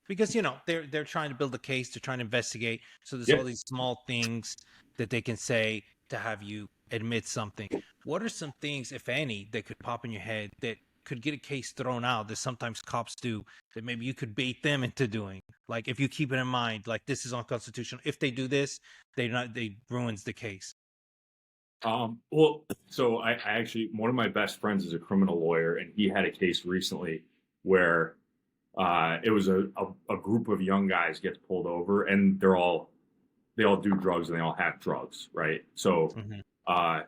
because, they're trying to build a case, they're trying to investigate. So there's Yeah. all these small things that they can say to have you admit something. What are some things, if any, that could pop in your head that could get a case thrown out that sometimes cops do that maybe you could bait them into doing? Like, if you keep it in mind, like, this is unconstitutional. If they do this, they ruins the case. Well, so I actually, one of my best friends is a criminal lawyer, and he had a case recently where it was a group of young guys gets pulled over, and they all do drugs and they all have drugs, right? So, Hmm.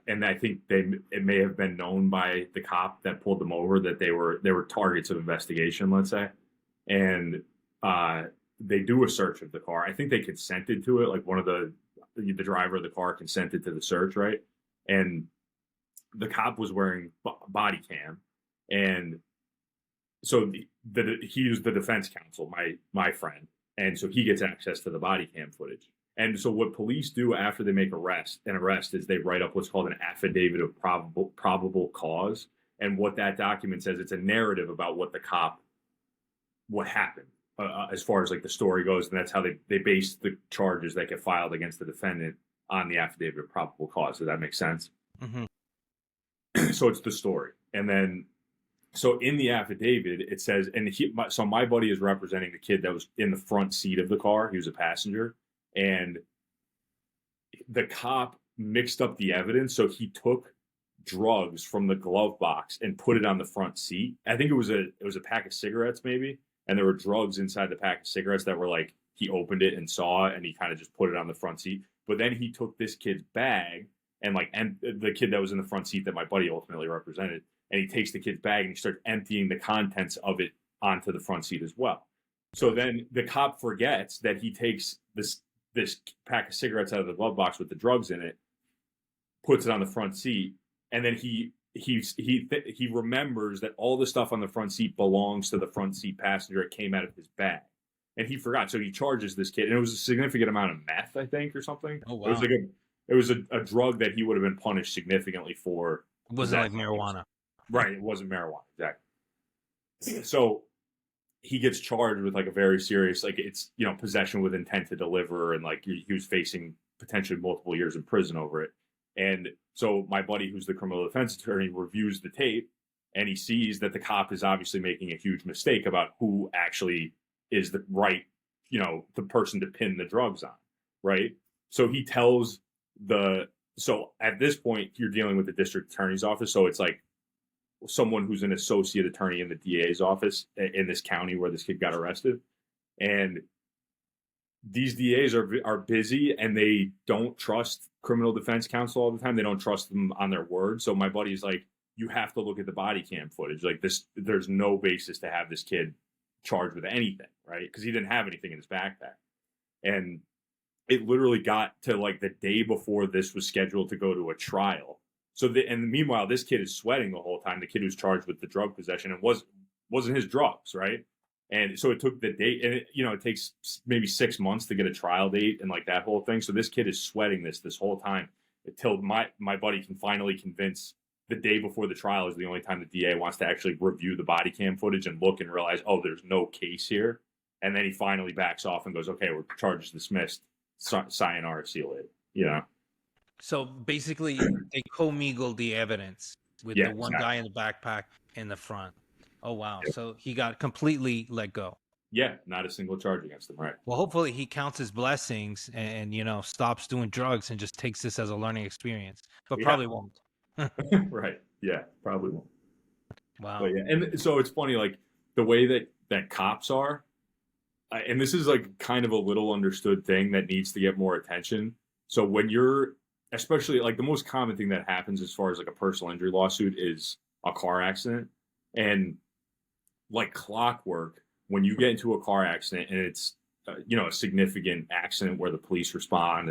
and I think it may have been known by the cop that pulled them over that they were targets of investigation, let's say, and uh, they do a search of the car. I think they consented to it, like one of the driver of the car consented to the search, right? And the cop was wearing body cam, and so he was the defense counsel, my friend, and so he gets access to the body cam footage. And so what police do after they make an arrest is they write up what's called an affidavit of probable cause. And what that document says, it's a narrative about what happened, as far as, like, the story goes, and that's how they base the charges that get filed against the defendant on the affidavit of probable cause. Does that make sense? Hmm. So it's the story, and then so in the affidavit it says, and so my buddy is representing the kid that was in the front seat of the car. He was a passenger, and the cop mixed up the evidence, so he took drugs from the glove box and put it on the front seat. I think it was a pack of cigarettes maybe, and there were drugs inside the pack of cigarettes that were, like, he opened it and saw it, and he kind of just put it on the front seat. But then he took this kid's bag and the kid that was in the front seat that my buddy ultimately represented, and he takes the kid's bag and he starts emptying the contents of it onto the front seat as well. So then the cop forgets that he takes this pack of cigarettes out of the glove box with the drugs in it, puts it on the front seat, and then he remembers that all the stuff on the front seat belongs to the front seat passenger. It came out of his bag, and he forgot. So he charges this kid, and it was a significant amount of meth, I think, or something. Oh wow! It was a drug that he would have been punished significantly for. It wasn't like marijuana, right? It wasn't marijuana, exactly. So he gets charged with like a very serious, like it's possession with intent to deliver, and like he was facing potentially multiple years in prison over it. And so my buddy, who's the criminal defense attorney, reviews the tape, and he sees that the cop is obviously making a huge mistake about who actually is the right, the person to pin the drugs on, right? So he tells so at this point, you're dealing with the district attorney's office, so it's like someone who's an associate attorney in the DA's office in this county where this kid got arrested. And these DAs are busy, and they don't trust criminal defense counsel all the time. They don't trust them on their word. So my buddy's like, you have to look at the body cam footage. Like this, there's no basis to have this kid charged with anything, right? Because he didn't have anything in his backpack. And it literally got to like the day before this was scheduled to go to a trial. So and meanwhile, this kid is sweating the whole time. The kid who's charged with the drug possession, and wasn't his drugs, right? And so it took the date, and it takes maybe 6 months to get a trial date and like that whole thing. So this kid is sweating this whole time until my buddy can finally convince the day before the trial is the only time the DA wants to actually review the body cam footage and look and realize, oh, there's no case here. And then he finally backs off and goes, okay, we're charges dismissed. Sayonara, see you later. So basically, they commingled the evidence with the one guy in the backpack in the front. Oh, wow. Yep. So he got completely let go. Yeah, not a single charge against him, right? Well, hopefully he counts his blessings and stops doing drugs and just takes this as a learning experience, but probably won't. Right. Yeah, probably won't. Wow. But yeah, and so it's funny, like the way that cops are, and this is like kind of a little understood thing that needs to get more attention. So when you're, especially like the most common thing that happens as far as like a personal injury lawsuit is a car accident. And like clockwork, when you get into a car accident and it's a significant accident where the police respond,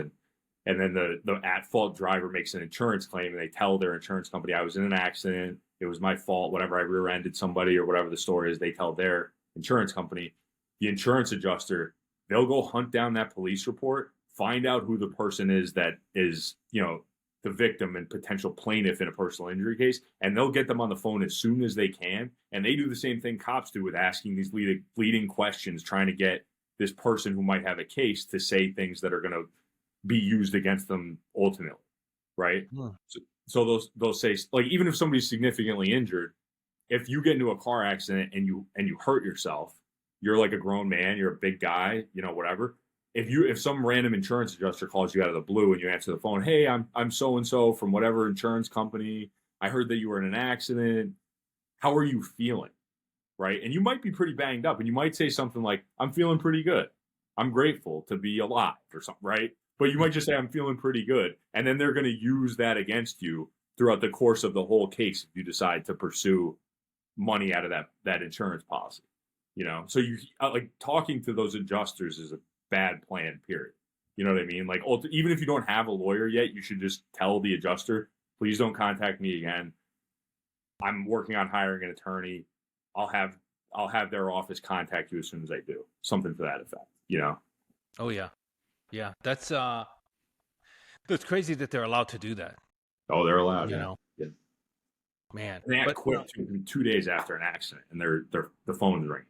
and then the at-fault driver makes an insurance claim, and they tell their insurance company, I was in an accident, it was my fault, whatever, I rear-ended somebody, or whatever the story is, they tell their insurance company, the insurance adjuster, they'll go hunt down that police report, find out who the person is that is the victim and potential plaintiff in a personal injury case, and they'll get them on the phone as soon as they can. And they do the same thing cops do with asking these leading questions, trying to get this person who might have a case to say things that are going to be used against them ultimately, right? Yeah. So they'll say, like, even if somebody's significantly injured, if you get into a car accident and you hurt yourself, you're like a grown man, you're a big guy, whatever. If some random insurance adjuster calls you out of the blue and you answer the phone, hey, I'm so-and-so from whatever insurance company, I heard that you were in an accident, how are you feeling, right? And you might be pretty banged up, and you might say something like, I'm feeling pretty good, I'm grateful to be alive, or something, right? But you might just say, I'm feeling pretty good, and then they're going to use that against you throughout the course of the whole case if you decide to pursue money out of that insurance policy. So you like talking to those adjusters is a bad plan, period. You know what I mean? Like, even if you don't have a lawyer yet, you should just tell the adjuster, please don't contact me again. I'm working on hiring an attorney. I'll have their office contact you as soon as I do. Something to that effect, Oh yeah. Yeah. That's crazy that they're allowed to do that. Oh, they're allowed, Yeah. Man. And they quit 2 days after an accident, and the phone's ringing,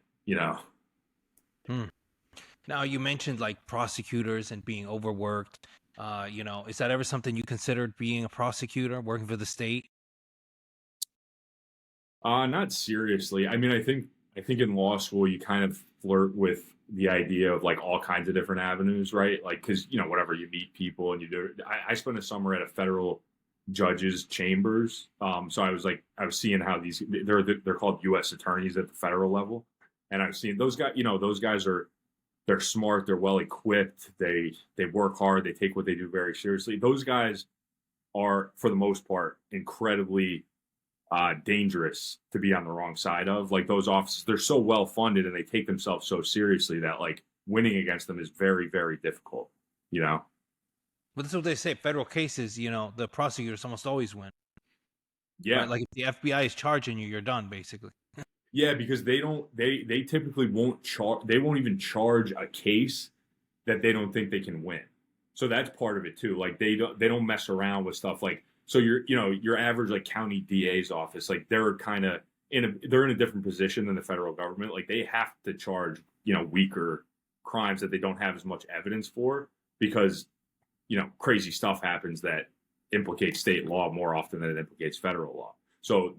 Now, you mentioned like prosecutors and being overworked. Is that ever something you considered, being a prosecutor, working for the state? Not seriously. I mean, I think in law school you kind of flirt with the idea of like all kinds of different avenues, right? Like, because whatever, you meet people and you do. I spent a summer at a federal judges' chambers, so I was seeing how they're called U.S. attorneys at the federal level, and I've seen those guys. Those guys they're smart, they're well equipped, they work hard, they take what they do very seriously. Those guys are, for the most part, incredibly dangerous to be on the wrong side of. Like those offices, they're so well funded and they take themselves so seriously that like winning against them is very, very difficult, you know? But that's what they say. Federal cases, the prosecutors almost always win, right? Yeah. Like if the FBI is charging you, you're done, basically. Yeah, because they typically won't charge, they won't even charge a case that they don't think they can win. So that's part of it too. Like they don't mess around with stuff like, so your average like county DA's office, like they're kind of they're in a different position than the federal government. Like they have to charge, weaker crimes that they don't have as much evidence for because, crazy stuff happens that implicates state law more often than it implicates federal law. So,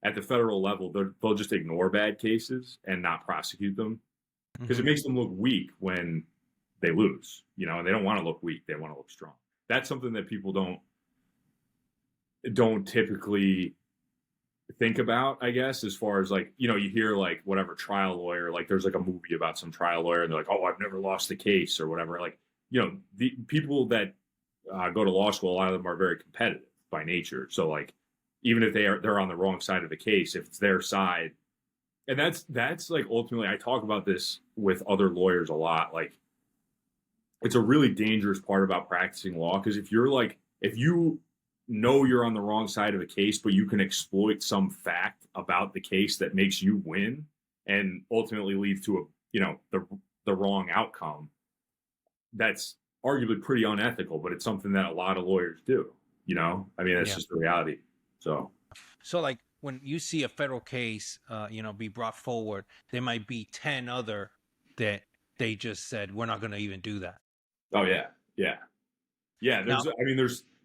at the federal level, they'll just ignore bad cases and not prosecute them because it makes them look weak when they lose, and they don't want to look weak. They want to look strong. That's something that people don't typically think about, I guess, as far as like, you hear like whatever trial lawyer, like there's like a movie about some trial lawyer and they're like, oh, I've never lost a case or whatever. Like, the people that go to law school, a lot of them are very competitive by nature. So like, even if they're on the wrong side of the case, if it's their side, and that's like ultimately, I talk about this with other lawyers a lot. Like, it's a really dangerous part about practicing law because if you know you're on the wrong side of a case, but you can exploit some fact about the case that makes you win and ultimately lead to the wrong outcome, that's arguably pretty unethical, but it's something that a lot of lawyers do. I mean, that's just the reality. So like when you see a federal case, be brought forward, there might be 10 other that they just said, we're not going to even do that. Oh yeah. Yeah. Yeah.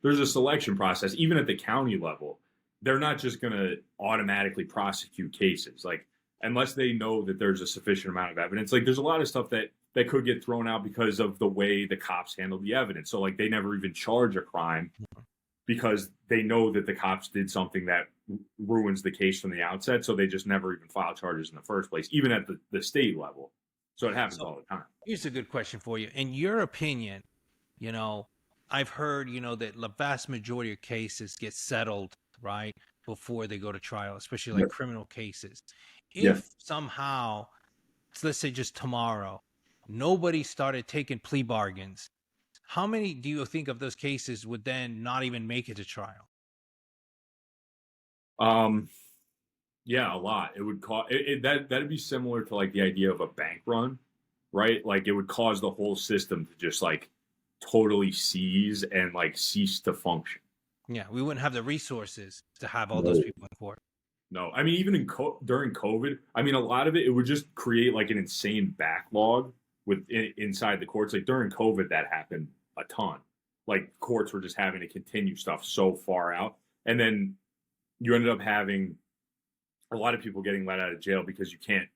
There's a selection process, even at the county level. They're not just going to automatically prosecute cases. Like, unless they know that there's a sufficient amount of evidence, like there's a lot of stuff that could get thrown out because of the way the cops handle the evidence. So like they never even charge a crime because they know that the cops did something that ruins the case from the outset. So they just never even file charges in the first place, even at the state level. So it happens all the time. Here's a good question for you. In your opinion, I've heard, that the vast majority of cases get settled, right, before they go to trial, especially like criminal cases. If somehow, let's say just tomorrow, nobody started taking plea bargains, how many do you think of those cases would then not even make it to trial? Yeah, a lot. It would cause that'd be similar to like the idea of a bank run, right? Like it would cause the whole system to just like totally seize and like cease to function. Yeah, we wouldn't have the resources to have all those people in court. No, I mean even during COVID, I mean a lot of it would just create like an insane backlog inside the courts. Like during COVID, that happened a ton. Like courts were just having to continue stuff so far out, and then you ended up having a lot of people getting let out of jail because you can't,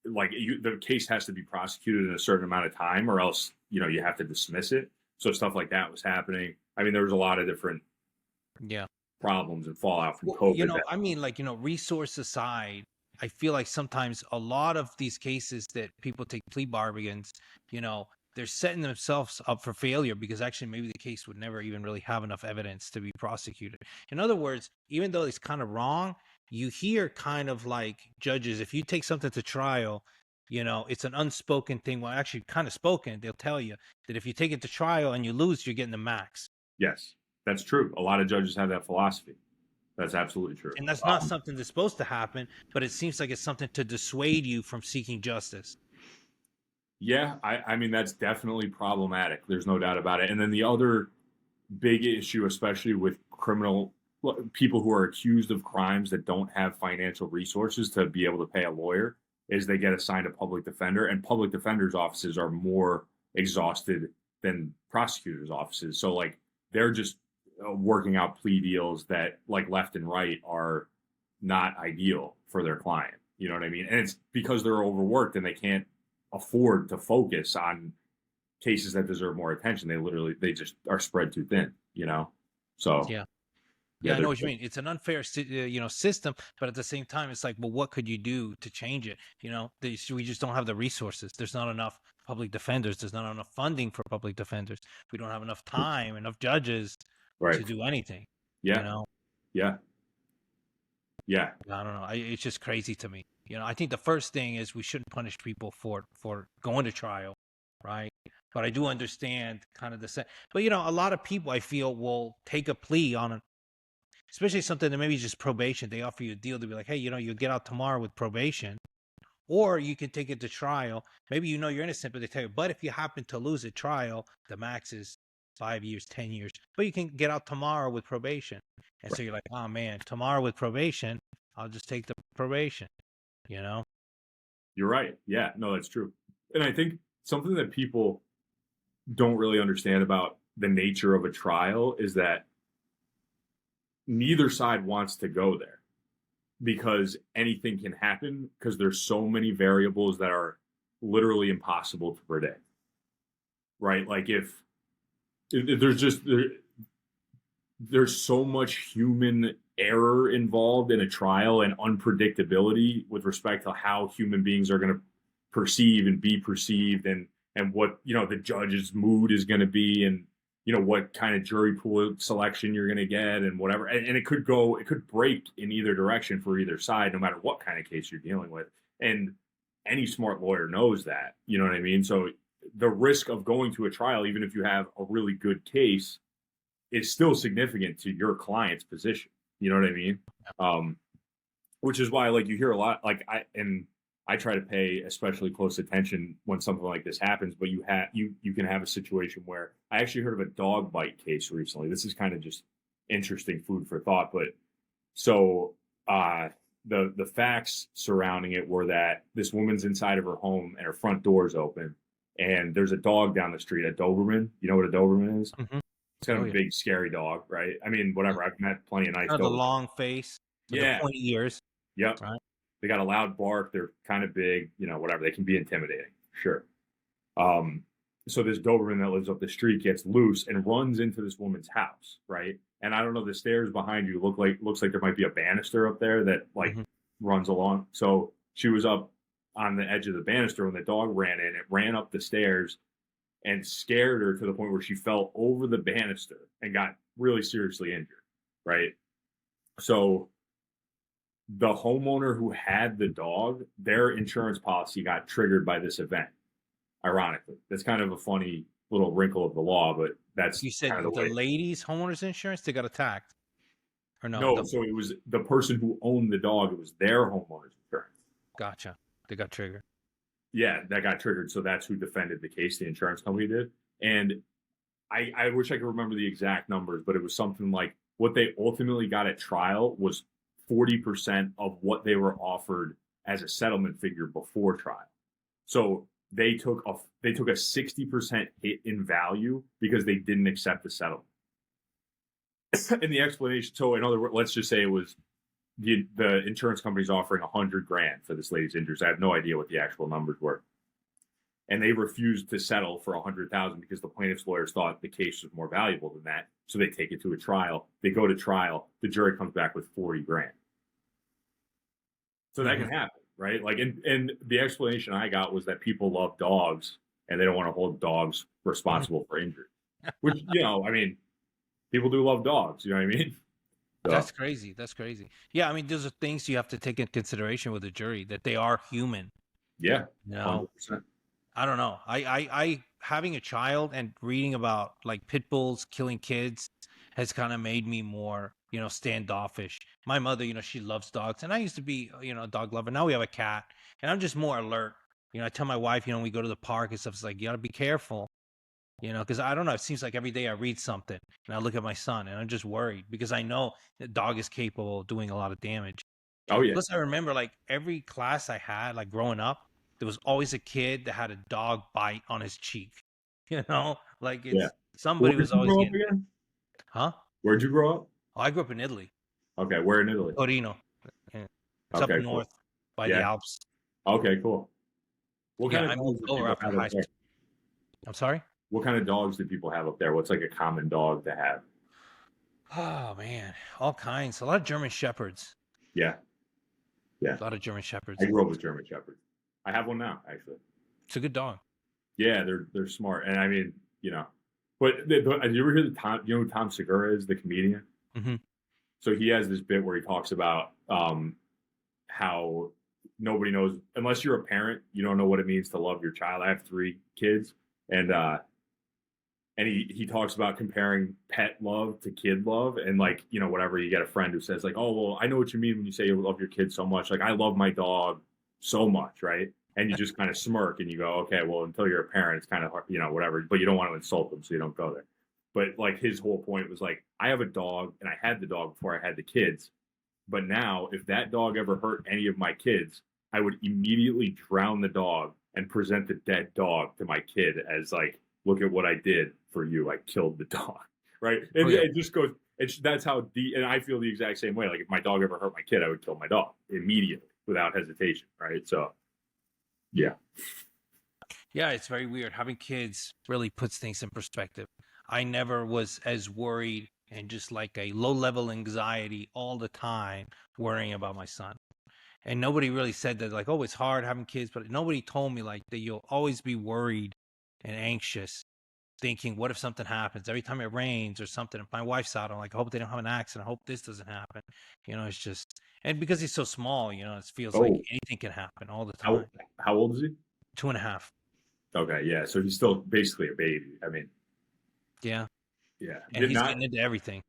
like, the case has to be prosecuted in a certain amount of time, or else you have to dismiss it. So stuff like that was happening. I mean, there was a lot of different problems and fallout from COVID. Resource aside, I feel like sometimes a lot of these cases that people take plea bargains, they're setting themselves up for failure because actually maybe the case would never even really have enough evidence to be prosecuted. In other words, even though it's kind of wrong, you hear kind of like judges, if you take something to trial, it's an unspoken thing. Well, actually kind of spoken. They'll tell you that if you take it to trial and you lose, you're getting the max. Yes, that's true. A lot of judges have that philosophy. That's absolutely true. And that's not something that's supposed to happen, but it seems like it's something to dissuade you from seeking justice. Yeah, I mean, that's definitely problematic. There's no doubt about it. And then the other big issue, especially with people who are accused of crimes that don't have financial resources to be able to pay a lawyer, is they get assigned a public defender, and public defenders' offices are more exhausted than prosecutors' offices. So like they're just working out plea deals that like left and right are not ideal for their client. You know what I mean? And it's because they're overworked and they can't afford to focus on cases that deserve more attention. They just are spread too thin, So yeah, I know what you mean. It's an unfair, system, but at the same time, it's like, well, what could you do to change it? We just don't have the resources. There's not enough public defenders. There's not enough funding for public defenders. We don't have enough time, enough judges. Right. to do anything. Yeah. You know, Yeah. Yeah. I don't know. It's just crazy to me. I think the first thing is we shouldn't punish people for going to trial, right? But I do understand kind of the set. But a lot of people I feel will take a plea on a, especially something that maybe is just probation. They offer you a deal to be like, hey, you'll get out tomorrow with probation, or you can take it to trial. Maybe you're innocent, but they tell you, but if you happen to lose a trial, the max is 5 years, 10 years, but you can get out tomorrow with probation. And so you're like, oh man, tomorrow with probation, I'll just take the probation, you know? You're right. Yeah. No, that's true. And I think something that people don't really understand about the nature of a trial is that neither side wants to go there because anything can happen because there's so many variables that are literally impossible to predict. Right? Like if there's so much human error involved in a trial and unpredictability with respect to how human beings are going to perceive and be perceived and what the judge's mood is going to be and what kind of jury pool selection you're going to get and whatever and it could break in either direction for either side no matter what kind of case you're dealing with and any smart lawyer knows that, you know what I mean? So the risk of going to a trial even if you have a really good case is still significant to your client's position. You know what I mean? Which is why, like, you hear a lot. Like, I try to pay especially close attention when something like this happens. But you can have a situation where I actually heard of a dog bite case recently. This is kind of just interesting food for thought. But so the facts surrounding it were that this woman's inside of her home and her front door is open, and there's a dog down the street, a Doberman. You know what a Doberman is? Mm-hmm. It's kind of a big, scary dog, right? I mean, whatever. I've met plenty of nice Kind of the dogs. long face, with the pointy ears. Yep. Right. They got a loud bark. They're kind of big, whatever. They can be intimidating, sure. So this Doberman that lives up the street gets loose and runs into this woman's house, right? And I don't know, the stairs behind you looks like there might be a banister up there that runs along. So she was up on the edge of the banister when the dog ran in. It ran up the stairs and scared her to the point where she fell over the banister and got really seriously injured, right? So the homeowner who had the dog, their insurance policy got triggered by this event, ironically. That's kind of a funny little wrinkle of the law, but that's You said kind of the lady's homeowner's insurance, they got attacked? Or no? No, so it was the person who owned the dog. It was their homeowner's insurance. Gotcha. They got triggered. Yeah, that got triggered. So that's who defended the case. The insurance company did. And I wish I could remember the exact numbers, but it was something like what they ultimately got at trial was 40% of what they were offered as a settlement figure before trial. So they took a 60% hit in value because they didn't accept the settlement. And the explanation, so in other words, let's just say it was the insurance company's offering $100,000 for this lady's injuries. I have no idea what the actual numbers were. And they refused to settle for $100,000 because the plaintiff's lawyers thought the case was more valuable than that. So they take it to a trial. They go to trial. The jury comes back with $40,000. So that can happen, right? Like, and the explanation I got was that people love dogs and they don't want to hold dogs responsible for injury. Which, I mean, people do love dogs. You know what I mean? So. That's crazy. That's crazy. Yeah, I mean, those are things you have to take into consideration with the jury, that they are human. Yeah, 100%. I don't know. I having a child and reading about like pit bulls killing kids has kind of made me more, standoffish. My mother, she loves dogs, and I used to be, a dog lover. Now we have a cat, and I'm just more alert. I tell my wife, we go to the park and stuff. It's like, you got to be careful. Because I don't know, it seems like every day I read something and I look at my son and I'm just worried because I know the dog is capable of doing a lot of damage. Oh, yeah. Plus, I remember like every class I had, like growing up, there was always a kid that had a dog bite on his cheek. Like somebody was always getting. Again? Huh? Where'd you grow up? Oh, I grew up in Italy. Okay, where in Italy? Torino. It's up north by the Alps. Okay, cool. What kind I moved over after high school. I'm sorry? What kind of dogs do people have up there? What's like a common dog to have? Oh, man. All kinds. A lot of German Shepherds. Yeah. A lot of German Shepherds. I grew up with German Shepherds. I have one now, actually. It's a good dog. Yeah, they're smart. And I mean, But have you ever heard you know who Tom Segura is, the comedian? Hmm. So he has this bit where he talks about how nobody knows, unless you're a parent, you don't know what it means to love your child. I have 3 kids, and he talks about comparing pet love to kid love, and like, you know, whatever, you get a friend who says like, oh well, I know what you mean when you say you love your kid so much. Like I love my dog so much, right? And you just kind of smirk and you go, okay, well, until you're a parent, it's kind of hard, you know, whatever. But you don't want to insult them, so you don't go there. But like his whole point was like, I have a dog, and I had the dog before I had the kids. But now, if that dog ever hurt any of my kids, I would immediately drown the dog and present the dead dog to my kid as like, look at what I did for you. I killed the dog, right? And it just goes. That's how deep. And I feel the exact same way. Like if my dog ever hurt my kid, I would kill my dog immediately without hesitation, right? So, yeah. Yeah, it's very weird. Having kids really puts things in perspective. I never was as worried and just like a low level anxiety all the time worrying about my son. And nobody really said that, like, oh, it's hard having kids, but nobody told me like that you'll always be worried and anxious, thinking, what if something happens? Every time it rains or something, if my wife's out, I'm like, I hope they don't have an accident. I hope this doesn't happen. You know, it's just, and because he's so small, you know, it feels like Oh, anything can happen all the how time. how old is he? 2.5. Okay, yeah. So he's still basically a baby. I mean, Yeah. yeah. And he's Not. getting into everything.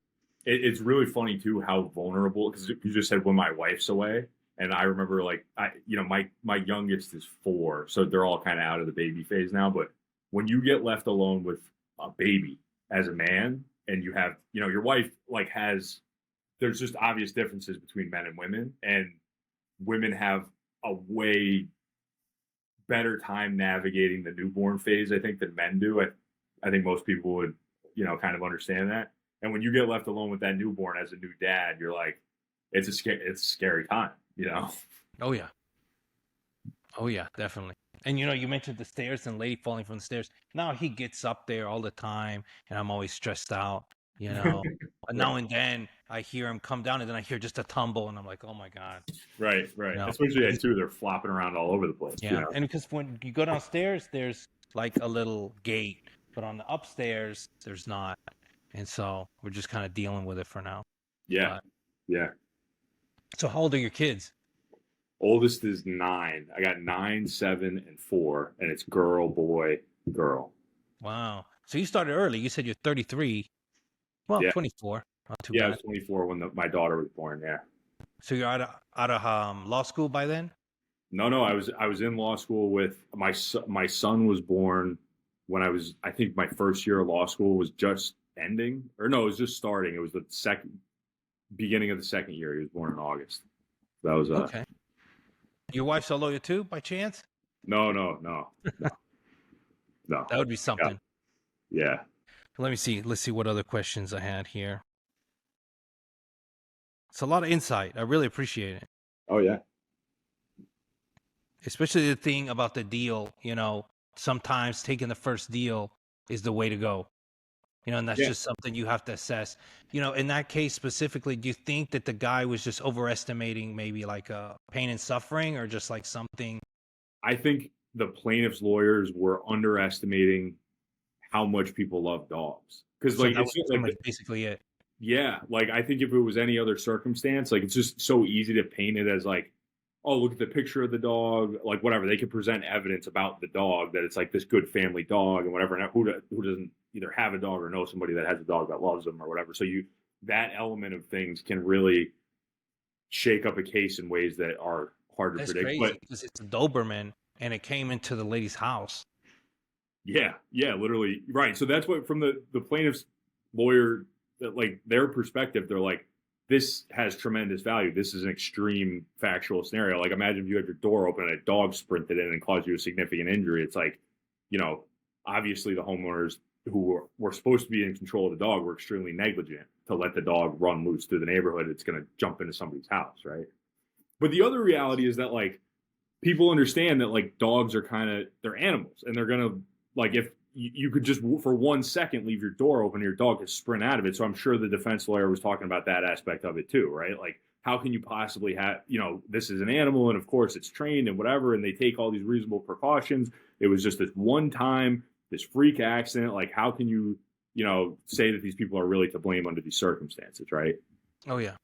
It's really funny too how vulnerable, because you just said when my wife's away, and I remember like you know, my youngest is 4, so they're all kind of out of the baby phase now. But when you get left alone with a baby as a man, and you have, you know, your wife like has, there's just obvious differences between men and women, and women have a way better time navigating the newborn phase, I think, than men do. I think most people would, you know, kind of understand that. And when you get left alone with that newborn as a new dad, you're like, it's a scary time, you know? Oh, yeah. Oh, yeah, definitely. And, you know, you mentioned the stairs and lady falling from the stairs. Now he gets up there all the time, and I'm always stressed out, you know. But Right, now and then I hear him come down, and then I hear just a tumble, and I'm like, oh, my God. right, You right. know, Especially at 2, they're flopping around all over the place, you yeah. know? And because when you go downstairs, there's like a little gate, but on the upstairs, there's not. And so we're just kind of dealing with it for now. Yeah, But yeah. so how old are your kids? Oldest is 9. I got 9, 7, and 4, and it's girl, boy, girl. Wow. So you started early. You said you're 33. Well, Yeah, 24. Not too yeah. I bad. was 24 when my daughter was born. Yeah. So you're out of law school by then? No, no. I was in law school with my son was born when I think my first year of law school was just ending, or no, it was just starting. It was the second beginning of the second year. He was born in August. That was Okay. Your wife's a lawyer too, by chance? no, no, no, no, no. That would be Yeah, something. yeah. Let me see. Let's see what other questions I had here. It's a lot of insight. I really appreciate it. Oh yeah. Especially the thing about the deal, you know, sometimes taking the first deal is the way to go. You know, and that's Yeah. just something you have to assess. You know, in that case specifically, do you think that the guy was just overestimating maybe like pain and suffering, or just like something? I think the plaintiff's lawyers were underestimating how much people love dogs, because So like that it's was just pretty like much basically it. yeah, like I think if it was any other circumstance, like it's just so easy to paint it as like, oh, look at the picture of the dog, like whatever. They could present evidence about the dog that it's like this good family dog and whatever. And who doesn't either have a dog or know somebody that has a dog that loves them or whatever. So that element of things can really shake up a case in ways that are hard to That's predict. But crazy because it's a Doberman and it came into the lady's house. yeah, yeah, literally right. So that's what from the plaintiff's lawyer, that like their perspective, they're like, this has tremendous value. This is an extreme factual scenario. Like imagine if you had your door open and a dog sprinted in and caused you a significant injury. It's like, you know, obviously the homeowners who were supposed to be in control of the dog were extremely negligent to let the dog run loose through the neighborhood. It's going to jump into somebody's house, right? But the other reality is that like people understand that like dogs are kind of, they're animals, and they're going to, like, if you could just for 1 second leave your door open, your dog could sprint out of it. So I'm sure the defense lawyer was talking about that aspect of it too, right? Like, how can you possibly have, you know, this is an animal and of course it's trained and whatever, and they take all these reasonable precautions. It was just this one time, this freak accident. Like, how can you say that these people are really to blame under these circumstances, right? Oh yeah.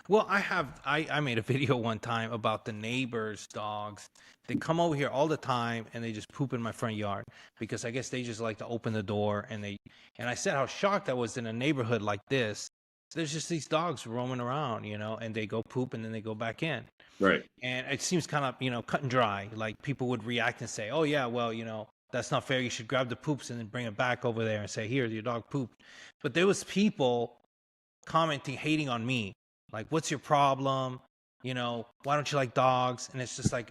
Well, I made a video one time about the neighbors' dogs. They come over here all the time and they just poop in my front yard because I guess they just like to open the door and I said how shocked I was in a neighborhood like this. There's just these dogs roaming around, and they go poop and then they go back in. Right. And it seems kind of, cut and dry. Like people would react and say, "Oh yeah, well, that's not fair. You should grab the poops and then bring it back over there and say, here, your dog pooped." But there was people commenting, hating on me. Like, what's your problem? Why don't you like dogs? And it's just like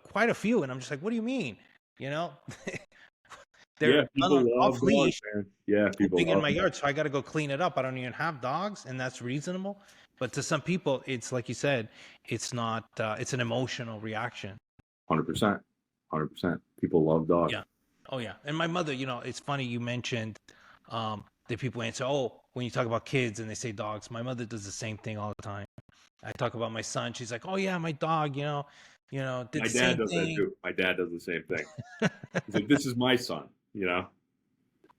quite a few. And I'm just like, what do you mean? Yeah, They're people love off dogs, leash, man. Yeah, people pooping in love my them. yard, so I got to go clean it up. I don't even have dogs, and that's reasonable. But to some people, it's like you said, it's not. It's an emotional reaction. 100%. 100%. People love dogs. Yeah. Oh yeah. And my mother, it's funny you mentioned that people answer, "Oh, when you talk about kids and they say dogs." My mother does the same thing all the time. I talk about my son. She's like, "Oh yeah, my dog, did My the dad same does that thing." too. My dad does the same thing. He's like, "This is my son."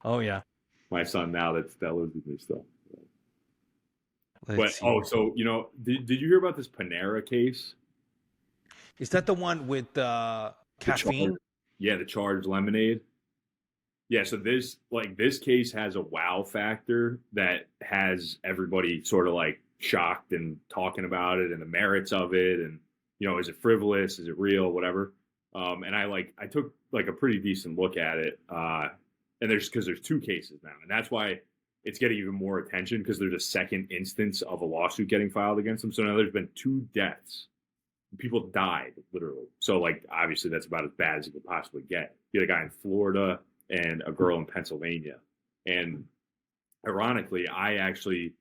Oh yeah. My son now that lives with me still. Let's see. So did you hear about this Panera case? Is that the one with caffeine? The charged lemonade. Yeah, so this case has a wow factor that has everybody sort of like shocked and talking about it and the merits of it, and is it frivolous, is it real, whatever. And I took like a pretty decent look at it, and there's two cases now, and that's why it's getting even more attention, because there's a second instance of a lawsuit getting filed against them. So now there's been 2 deaths. People died literally. So like obviously that's about as bad as it could possibly get. You had a guy in Florida and a girl in Pennsylvania. And ironically, I actually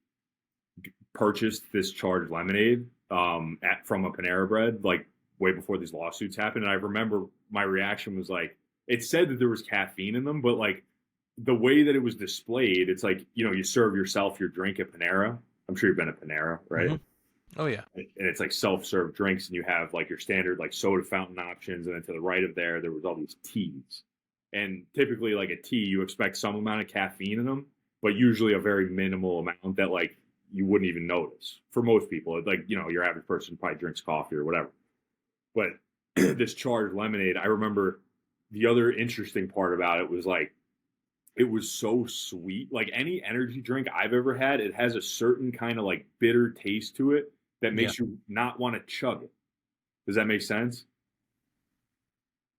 purchased this charged lemonade from a Panera Bread like way before these lawsuits happened. And I remember my reaction was like, it said that there was caffeine in them, but like the way that it was displayed, it's like, you serve yourself your drink at Panera. I'm sure you've been at Panera, right? Mm-hmm. Oh yeah. And it's like self-serve drinks, and you have like your standard like soda fountain options, and then to the right of there was all these teas. And typically like a tea, you expect some amount of caffeine in them, but usually a very minimal amount that like you wouldn't even notice for most people. Like, your average person probably drinks coffee or whatever. But this charged lemonade, I remember the other interesting part about it was like, it was so sweet. Like any energy drink I've ever had, it has a certain kind of like bitter taste to it that makes you not want to chug it. Does that make sense?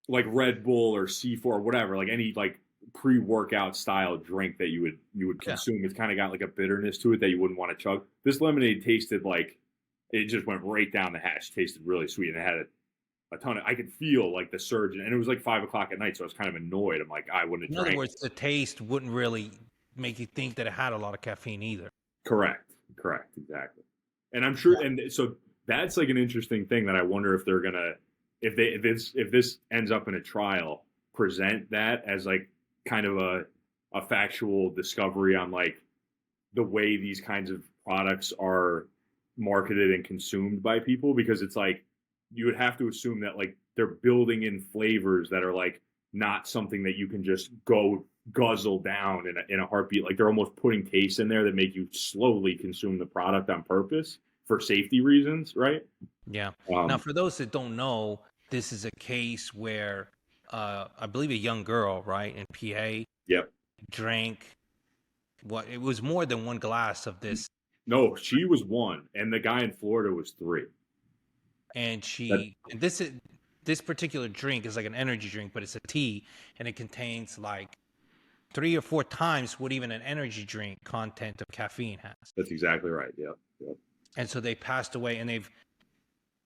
Like Red Bull or C4 or whatever, like any like pre-workout style drink that you would consume, it's kind of got like a bitterness to it that you wouldn't want to chug. This lemonade tasted like it just went right down the hatch. Tasted really sweet, and it had a ton of. I could feel like the surge, and it was like 5 o'clock at night, so I was kind of annoyed. I'm like, I wouldn't have drank. In other words, the taste wouldn't really make you think that it had a lot of caffeine either. Correct, exactly. And I'm sure, and so that's like an interesting thing that I wonder if they're gonna, if this ends up in a trial, present that as like kind of a factual discovery on like the way these kinds of products are marketed and consumed by people, because it's like you would have to assume that like they're building in flavors that are like not something that you can just go guzzle down in a heartbeat. Like they're almost putting tastes in there that make you slowly consume the product on purpose for safety reasons, right? Yeah. Now, for those that don't know, this is a case where I believe a young girl, right, in PA, yep, drank it was more than 1 glass of this. No, she was 1, and the guy in Florida was 3. And this particular drink is like an energy drink, but it's a tea, and it contains like 3 or 4 times what even an energy drink content of caffeine has. That's exactly right. Yep. And so they passed away, and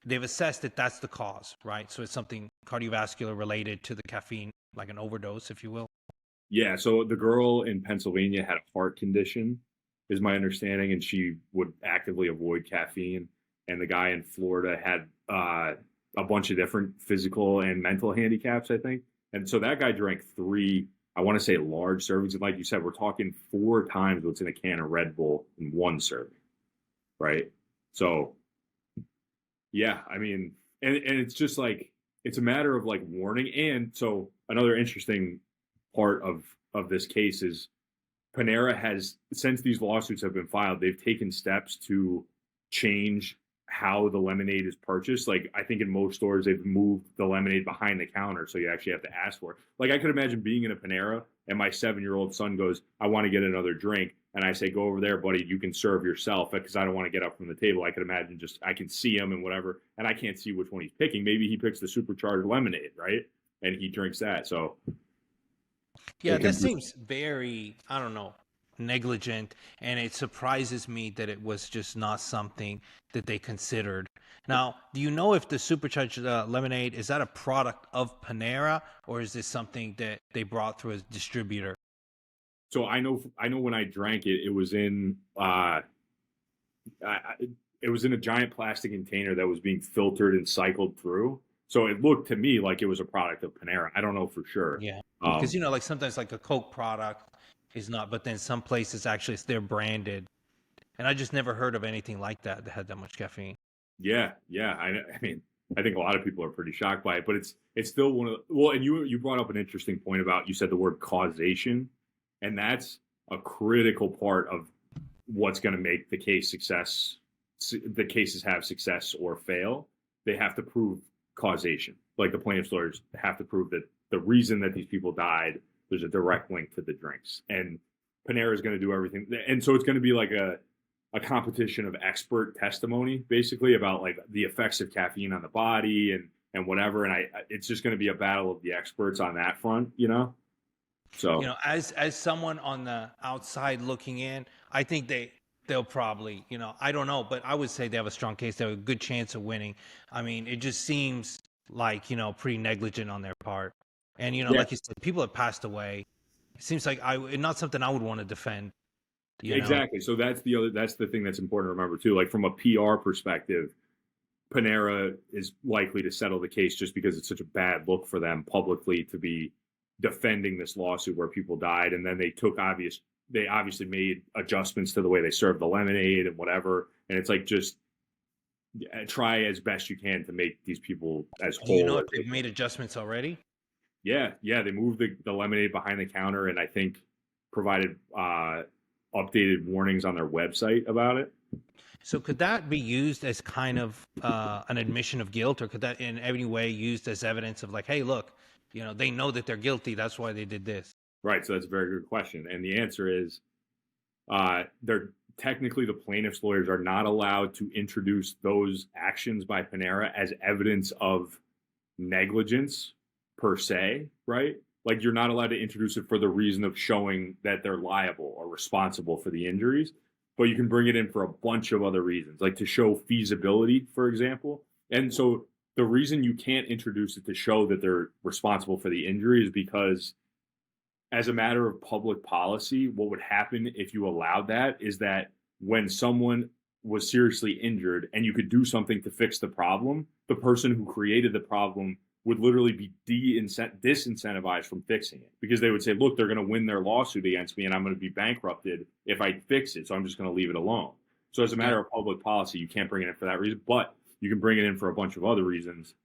they've assessed that that's the cause, right? So it's something cardiovascular related to the caffeine, like an overdose, if you will. Yeah. So the girl in Pennsylvania had a heart condition, is my understanding, and she would actively avoid caffeine. And the guy in Florida had a bunch of different physical and mental handicaps, I think. And so that guy drank 3, I want to say large servings. And like you said, we're talking 4 times what's in a can of Red Bull in 1 serving, right? So, yeah, I mean, and it's just like, it's a matter of like warning. And so another interesting part of this case is Panera has, since these lawsuits have been filed, they've taken steps to change how the lemonade is purchased. Like, I think in most stores, they've moved the lemonade behind the counter, so you actually have to ask for it. Like, I could imagine being in a Panera and my 7-year-old son goes, I want to get another drink. And I say, go over there, buddy, you can serve yourself, because I don't want to get up from the table. I could imagine I can see him and whatever, and I can't see which one he's picking. Maybe he picks the supercharged lemonade, right? And he drinks that. So Yeah, that seems very, I don't know, negligent, and it surprises me that it was just not something that they considered. Now, do you know if the supercharged lemonade, is that a product of Panera, or is this something that they brought through a distributor? So I know when I drank it, it was in it was in a giant plastic container that was being filtered and cycled through. So it looked to me like it was a product of Panera. I don't know for sure. Yeah, because like sometimes like a Coke product is not, but then some places actually they're branded, and I just never heard of anything like that had that much caffeine. Yeah. I mean, I think a lot of people are pretty shocked by it, but it's still one of the, well. And you brought up an interesting point about, you said the word causation, and that's a critical part of what's going to make the the cases have success or fail. They have to prove causation. Like, the plaintiff's lawyers have to prove that the reason that these people died, there's a direct link to the drinks. And Panera is going to do everything. And so it's going to be like a competition of expert testimony, basically, about like the effects of caffeine on the body and whatever. And it's just going to be a battle of the experts on that front, So, as someone on the outside looking in, I think they'll probably, I don't know, but I would say they have a strong case. They have a good chance of winning. I mean, it just seems like, pretty negligent on their part. And, like you said, people have passed away. It seems like not something I would want to defend. Exactly. So that's the thing that's important to remember too. Like, from a PR perspective, Panera is likely to settle the case just because it's such a bad look for them publicly to be defending this lawsuit where people died. And then they obviously made adjustments to the way they served the lemonade and whatever. And it's like, just try as best you can to make these people as whole. Do you know if they've made adjustments already? Yeah. They moved the lemonade behind the counter, and I think provided updated warnings on their website about it. So could that be used as kind of an admission of guilt, or could that in any way used as evidence of like, hey, look, they know that they're guilty, that's why they did this? Right. So that's a very good question. And the answer is they're technically, the plaintiff's lawyers are not allowed to introduce those actions by Panera as evidence of negligence per se, right? Like, you're not allowed to introduce it for the reason of showing that they're liable or responsible for the injuries, but you can bring it in for a bunch of other reasons, like to show feasibility, for example. And so the reason you can't introduce it to show that they're responsible for the injury is because, as a matter of public policy, what would happen if you allowed that is that when someone was seriously injured and you could do something to fix the problem, the person who created the problem would literally be disincentivized from fixing it, because they would say, look, they're going to win their lawsuit against me and I'm going to be bankrupted if I fix it, so I'm just going to leave it alone. So as a matter of public policy, you can't bring it in for that reason, but you can bring it in for a bunch of other reasons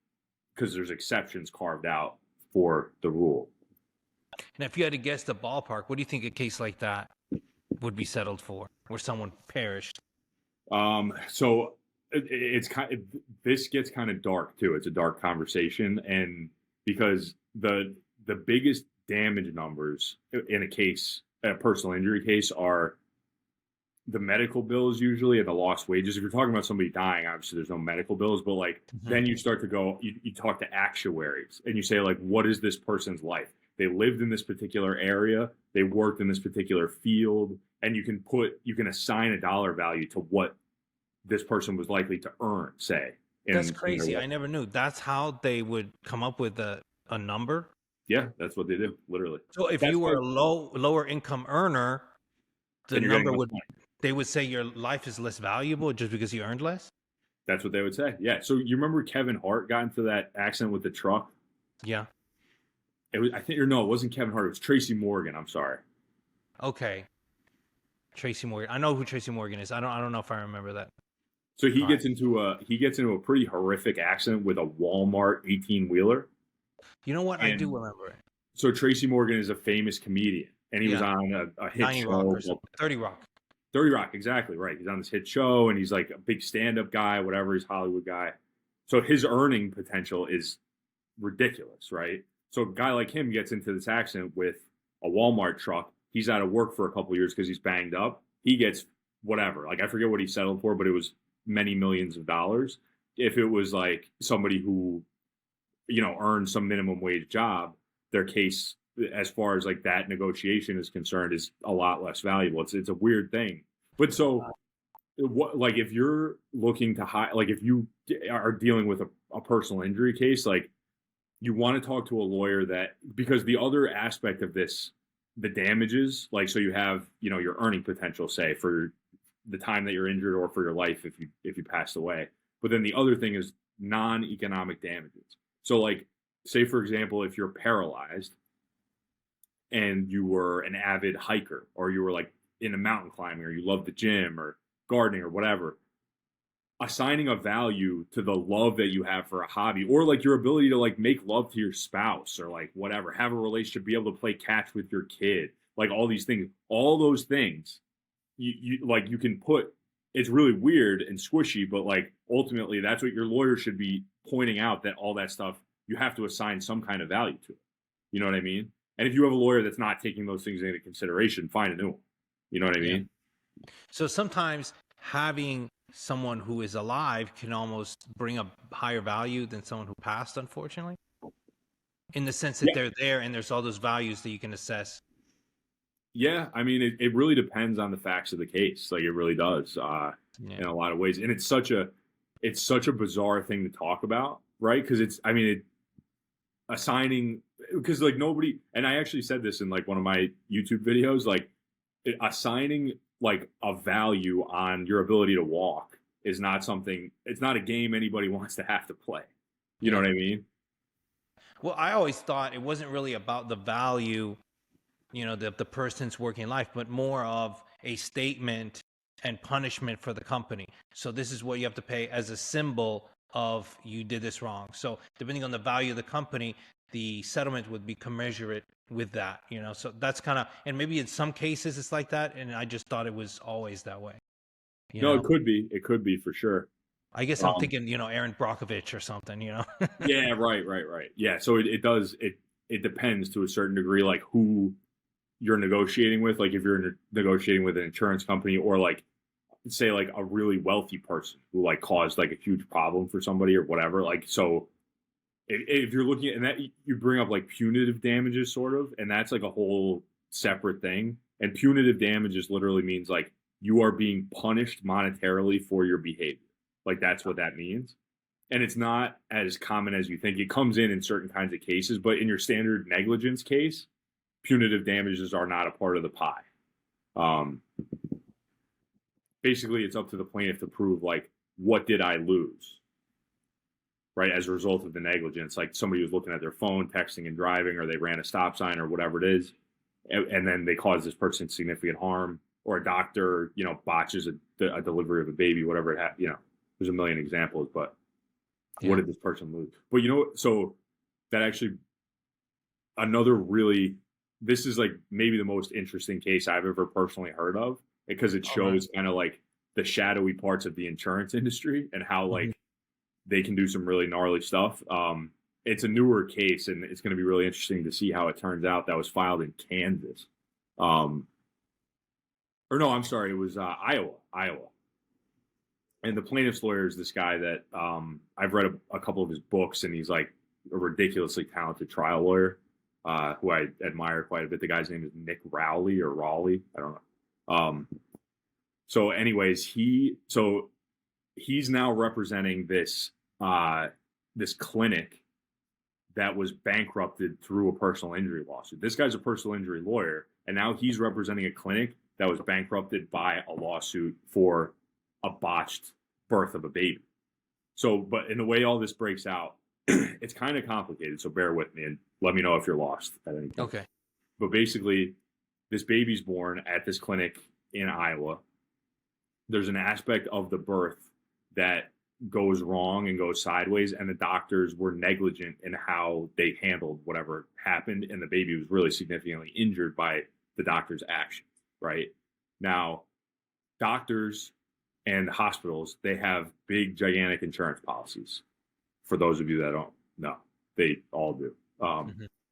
because there's exceptions carved out for the rule. And if you had to guess the ballpark, what do you think a case like that would be settled for, where someone perished? So this gets kind of dark too. It's a dark conversation, and because the biggest damage numbers in a personal injury case, are the medical bills usually and the lost wages. If you're talking about somebody dying, obviously there's no medical bills, but like then you start to go, you talk to actuaries and you say, like, what is this person's life? They lived in this particular area, they worked in this particular field, and you can assign a dollar value to what this person was likely to earn, say. That's crazy. I never knew. That's how they would come up with a number? Yeah, that's what they do, literally. So if you were a lower income earner, the number they would say your life is less valuable just because you earned less? That's what they would say. Yeah. So you remember Kevin Hart got into that accident with the truck? Yeah. It wasn't Kevin Hart. It was Tracy Morgan. I'm sorry. Okay. Tracy Morgan. I know who Tracy Morgan is. I don't know if I remember that. So he gets into a pretty horrific accident with a Walmart 18-wheeler. You know what? I do remember it. So Tracy Morgan is a famous comedian, and he was on a hit 90 Rock show or something. 30 Rock. 30 Rock, exactly right. He's on this hit show, and he's like a big stand-up guy, whatever. He's a Hollywood guy, so his earning potential is ridiculous, right? So a guy like him gets into this accident with a Walmart truck. He's out of work for a couple of years because he's banged up. He gets whatever. Like, I forget what he settled for, but it was many millions of dollars. If it was like somebody who, earned some minimum wage job, their case, as far as like that negotiation is concerned, is a lot less valuable. It's a weird thing. But so what, like, if you're looking to like if you are dealing with a personal injury case, like, you want to talk to a lawyer because the other aspect of this, the damages, like, so you have, your earning potential, say, for the time that you're injured or for your life if you passed away. But then the other thing is non-economic damages. So, like, say, for example, if you're paralyzed and you were an avid hiker, or you were like into mountain climbing, or you loved the gym or gardening or whatever, assigning a value to the love that you have for a hobby, or like your ability to like make love to your spouse, or like whatever, have a relationship, be able to play catch with your kid, like all these things, all those things, you can put, it's really weird and squishy, but like ultimately that's what your lawyer should be pointing out, that all that stuff, you have to assign some kind of value to it. You know what I mean? And if you have a lawyer that's not taking those things into consideration, find a new one. You know what I mean? So sometimes having someone who is alive can almost bring a higher value than someone who passed, unfortunately, in the sense that they're there and there's all those values that you can assess. Yeah, I mean, it really depends on the facts of the case. Like, it really does, in a lot of ways. And it's such a bizarre thing to talk about, right? Because assigning, because like nobody, and I actually said this in like one of my YouTube videos, like, assigning like a value on your ability to walk is not something, it's not a game anybody wants to have to play. You know what I mean? Well, I always thought it wasn't really about the value, the person's working life, but more of a statement and punishment for the company. So this is what you have to pay as a symbol of you did this wrong. So depending on the value of the company, the settlement would be commensurate with that, so that's kind of, and maybe in some cases it's like that, and I just thought it was always that way. No, it could be for sure. I guess I'm thinking, Aaron Brockovich or something, Yeah, right. Yeah, so it depends to a certain degree, like who you're negotiating with. Like, if you're negotiating with an insurance company, or like, say, like a really wealthy person who like caused like a huge problem for somebody or whatever, like, so if you're looking at, and that you bring up like punitive damages sort of, and that's like a whole separate thing. And punitive damages literally means like you are being punished monetarily for your behavior. Like, that's what that means. And it's not as common as you think. It comes in certain kinds of cases, but in your standard negligence case, punitive damages are not a part of the pie. Basically, it's up to the plaintiff to prove, like, what did I lose, right, as a result of the negligence. Like, somebody was looking at their phone, texting and driving, or they ran a stop sign or whatever it is, and then they caused this person significant harm, or a doctor, botches a delivery of a baby, whatever it there's a million examples, but what did this person lose? But so that actually, this is like maybe the most interesting case I've ever personally heard of, because it shows kind of like the shadowy parts of the insurance industry and how like they can do some really gnarly stuff. It's a newer case, and it's going to be really interesting to see how it turns out. That was filed in Kansas. Or no, I'm sorry, it was Iowa. And the plaintiff's lawyer is this guy that I've read a couple of his books, and he's like a ridiculously talented trial lawyer who I admire quite a bit. The guy's name is Nick Rowley or Raleigh. I don't know. So anyways, he's now representing this clinic that was bankrupted through a personal injury lawsuit. This guy's a personal injury lawyer, and now he's representing a clinic that was bankrupted by a lawsuit for a botched birth of a baby. So, but in the way all this breaks out, it's kind of complicated, so bear with me and let me know if you're lost at any point. Okay. But basically, this baby's born at this clinic in Iowa. There's an aspect of the birth that goes wrong and goes sideways, and the doctors were negligent in how they handled whatever happened, and the baby was really significantly injured by the doctor's action, right? Now, doctors and hospitals, they have big, gigantic insurance policies. For those of you that don't know, they all do.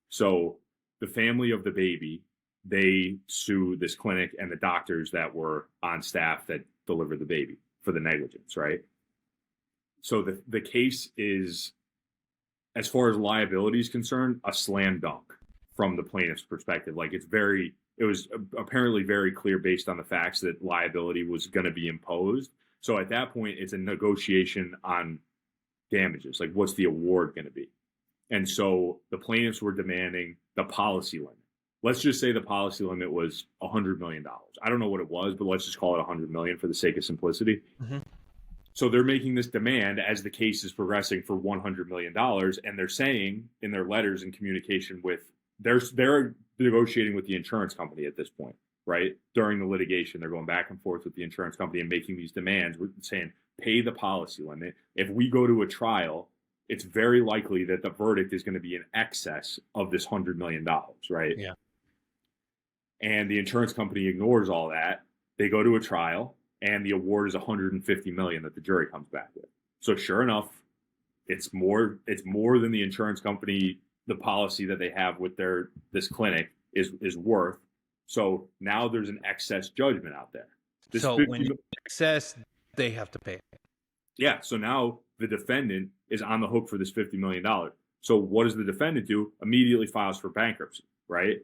So the family of the baby, they sue this clinic and the doctors that were on staff that delivered the baby for the negligence, right? So the case is, as far as liability is concerned, a slam dunk from the plaintiff's perspective. Like it was apparently very clear based on the facts that liability was going to be imposed. So at that point, it's a negotiation on damages. Like, what's the award going to be? And so the plaintiffs were demanding the policy limit. Let's just say the policy limit was $100 million. I don't know what it was, but let's just call it $100 million for the sake of simplicity. So they're making this demand as the case is progressing for $100 million. And they're saying in their letters and communication with, they're negotiating with the insurance company at this point, right? During the litigation, they're going back and forth with the insurance company and making these demands. We're saying, pay the policy limit. If we go to a trial, it's very likely that the verdict is going to be in excess of this $100 million, right? Yeah. And the insurance company ignores all that. They go to a trial, and the award is $150 million that the jury comes back with. So sure enough, it's more than the insurance company, the policy that they have with this clinic is worth. So now there's an excess judgment out there. So when excess, they have to pay. Yeah. So now the defendant is on the hook for this $50 million. So what does the defendant do? Immediately files for bankruptcy, right?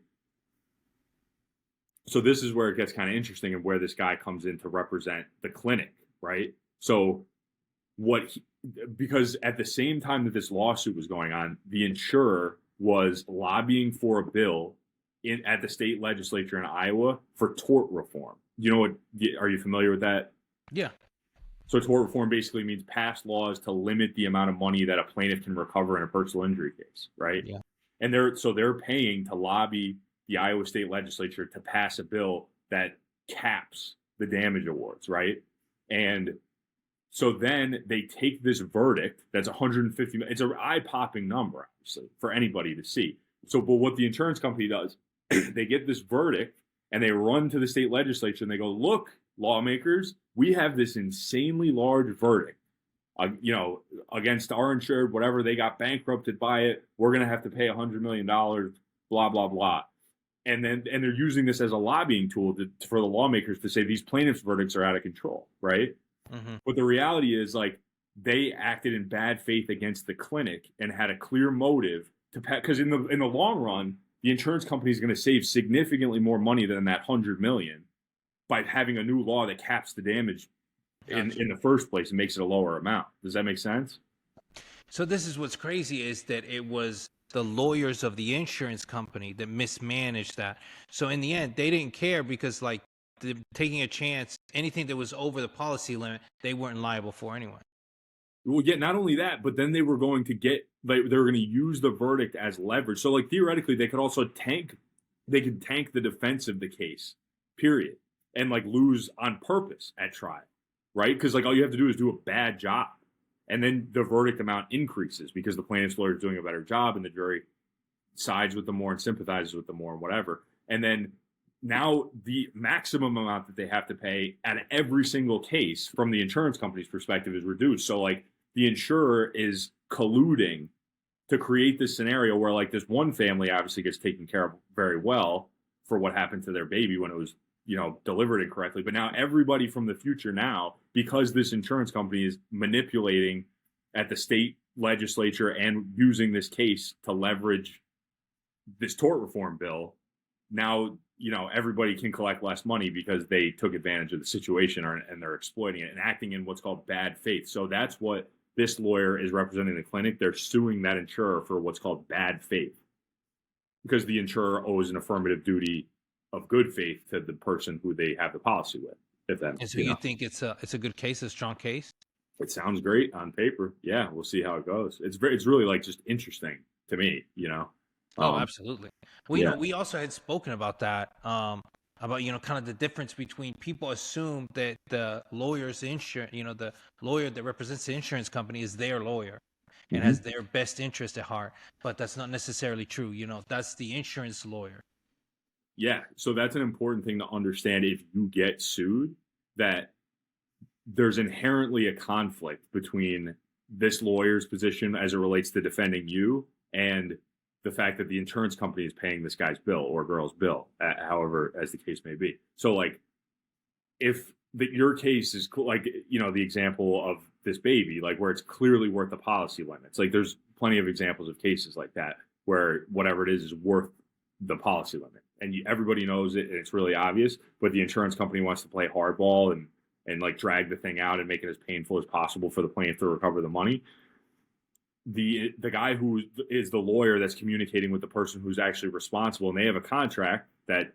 So this is where it gets kind of interesting and where this guy comes in to represent the clinic, right? So because at the same time that this lawsuit was going on, the insurer was lobbying for a bill at the state legislature in Iowa for tort reform. Are you familiar with that? Yeah. So tort reform basically means pass laws to limit the amount of money that a plaintiff can recover in a personal injury case, right? Yeah. And they're paying to lobby the Iowa state legislature to pass a bill that caps the damage awards, right? And so then they take this verdict that's 150. It's an eye-popping number, obviously, for anybody to see. So, but what the insurance company does, they get this verdict and they run to the state legislature and they go, "Look, lawmakers, we have this insanely large verdict, against our insured, whatever, they got bankrupted by it. We're going to have to pay $100 million, blah, blah, blah." And they're using this as a lobbying tool for the lawmakers to say these plaintiffs' verdicts are out of control, right? But the reality is, like, they acted in bad faith against the clinic and had a clear motive because in the long run, the insurance company is going to save significantly more money than that $100 million by having a new law that caps the damage in the first place and makes it a lower amount. Does that make sense? So this is what's crazy, is that it was the lawyers of the insurance company that mismanaged that. So in the end, they didn't care because, like, taking a chance, anything that was over the policy limit, they weren't liable for anyway. Well, yeah, not only that, but then they were going to they were going to use the verdict as leverage. So, like, theoretically, they could also tank the defense of the case, period, and, like, lose on purpose at trial, right? Because, like, all you have to do is do a bad job, and then the verdict amount increases because the plaintiff's lawyer is doing a better job and the jury sides with them more and sympathizes with them more and whatever. And then now the maximum amount that they have to pay at every single case from the insurance company's perspective is reduced. So, like, the insurer is colluding to create this scenario where, like, this one family obviously gets taken care of very well for what happened to their baby when it was, delivered incorrectly. But now everybody from the future now, because this insurance company is manipulating at the state legislature and using this case to leverage this tort reform bill, now, everybody can collect less money because they took advantage of the situation and they're exploiting it and acting in what's called bad faith. So that's what this lawyer is representing the clinic. They're suing that insurer for what's called bad faith because the insurer owes an affirmative duty of good faith to the person who they have the policy with. And so you think it's a good case, a strong case? It sounds great on paper. Yeah, we'll see how it goes. It's really, like, just interesting to me, Oh, absolutely. Well, we also had spoken about that, about, kind of the difference between people assume that the the lawyer that represents the insurance company is their lawyer and has their best interest at heart. But that's not necessarily true. That's the insurance lawyer. Yeah. So that's an important thing to understand if you get sued, that there's inherently a conflict between this lawyer's position as it relates to defending you and the fact that the insurance company is paying this guy's bill or girl's bill, however, as the case may be. So, like, if your case is like, the example of this baby, like where it's clearly worth the policy limits, like there's plenty of examples of cases like that where whatever it is worth the policy limit, and everybody knows it and it's really obvious, but the insurance company wants to play hardball and like drag the thing out and make it as painful as possible for the plaintiff to recover the money. The guy who is the lawyer that's communicating with the person who's actually responsible, and they have a contract that,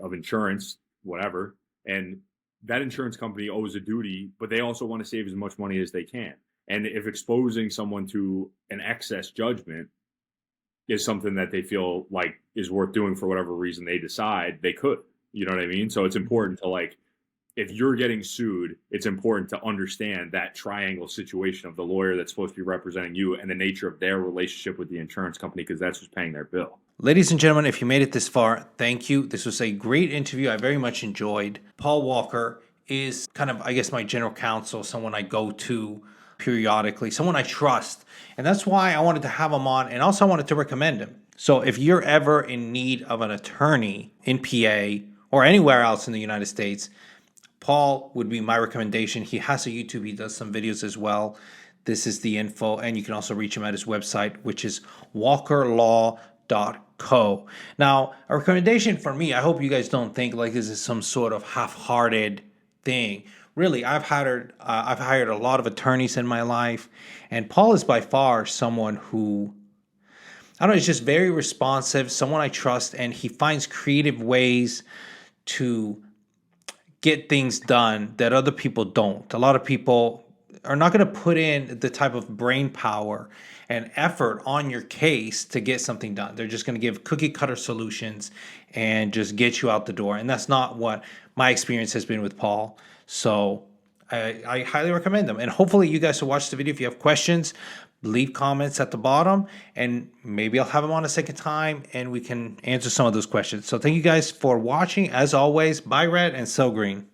of insurance, whatever, and that insurance company owes a duty, but they also want to save as much money as they can. And if exposing someone to an excess judgment is something that they feel like is worth doing for whatever reason they decide, they could. You know what I mean? So it's important to, like, if you're getting sued, it's important to understand that triangle situation of the lawyer that's supposed to be representing you and the nature of their relationship with the insurance company, because that's who's paying their bill. Ladies and gentlemen, if you made it this far, thank you. This was a great interview. I very much enjoyed. Paul Walker is kind of, I guess, my general counsel, someone I go to periodically, someone I trust. And that's why I wanted to have him on. And also I wanted to recommend him. So if you're ever in need of an attorney in PA or anywhere else in the United States, Paul would be my recommendation. He has a YouTube. He does some videos as well. This is the info. And you can also reach him at his website, which is walkerlaw.co. Now, a recommendation for me, I hope you guys don't think like this is some sort of half-hearted thing. Really, I've hired a lot of attorneys in my life, and Paul is by far someone who, I don't know, is just very responsive, someone I trust, and he finds creative ways to get things done that other people don't. A lot of people are not going to put in the type of brain power and effort on your case to get something done. They're just going to give cookie cutter solutions and just get you out the door. And that's not what my experience has been with Paul. So I highly recommend them. And hopefully you guys will watch the video. If you have questions, leave comments at the bottom, and maybe I'll have him on a second time and we can answer some of those questions. So thank you guys for watching. As always, buy red and sell green.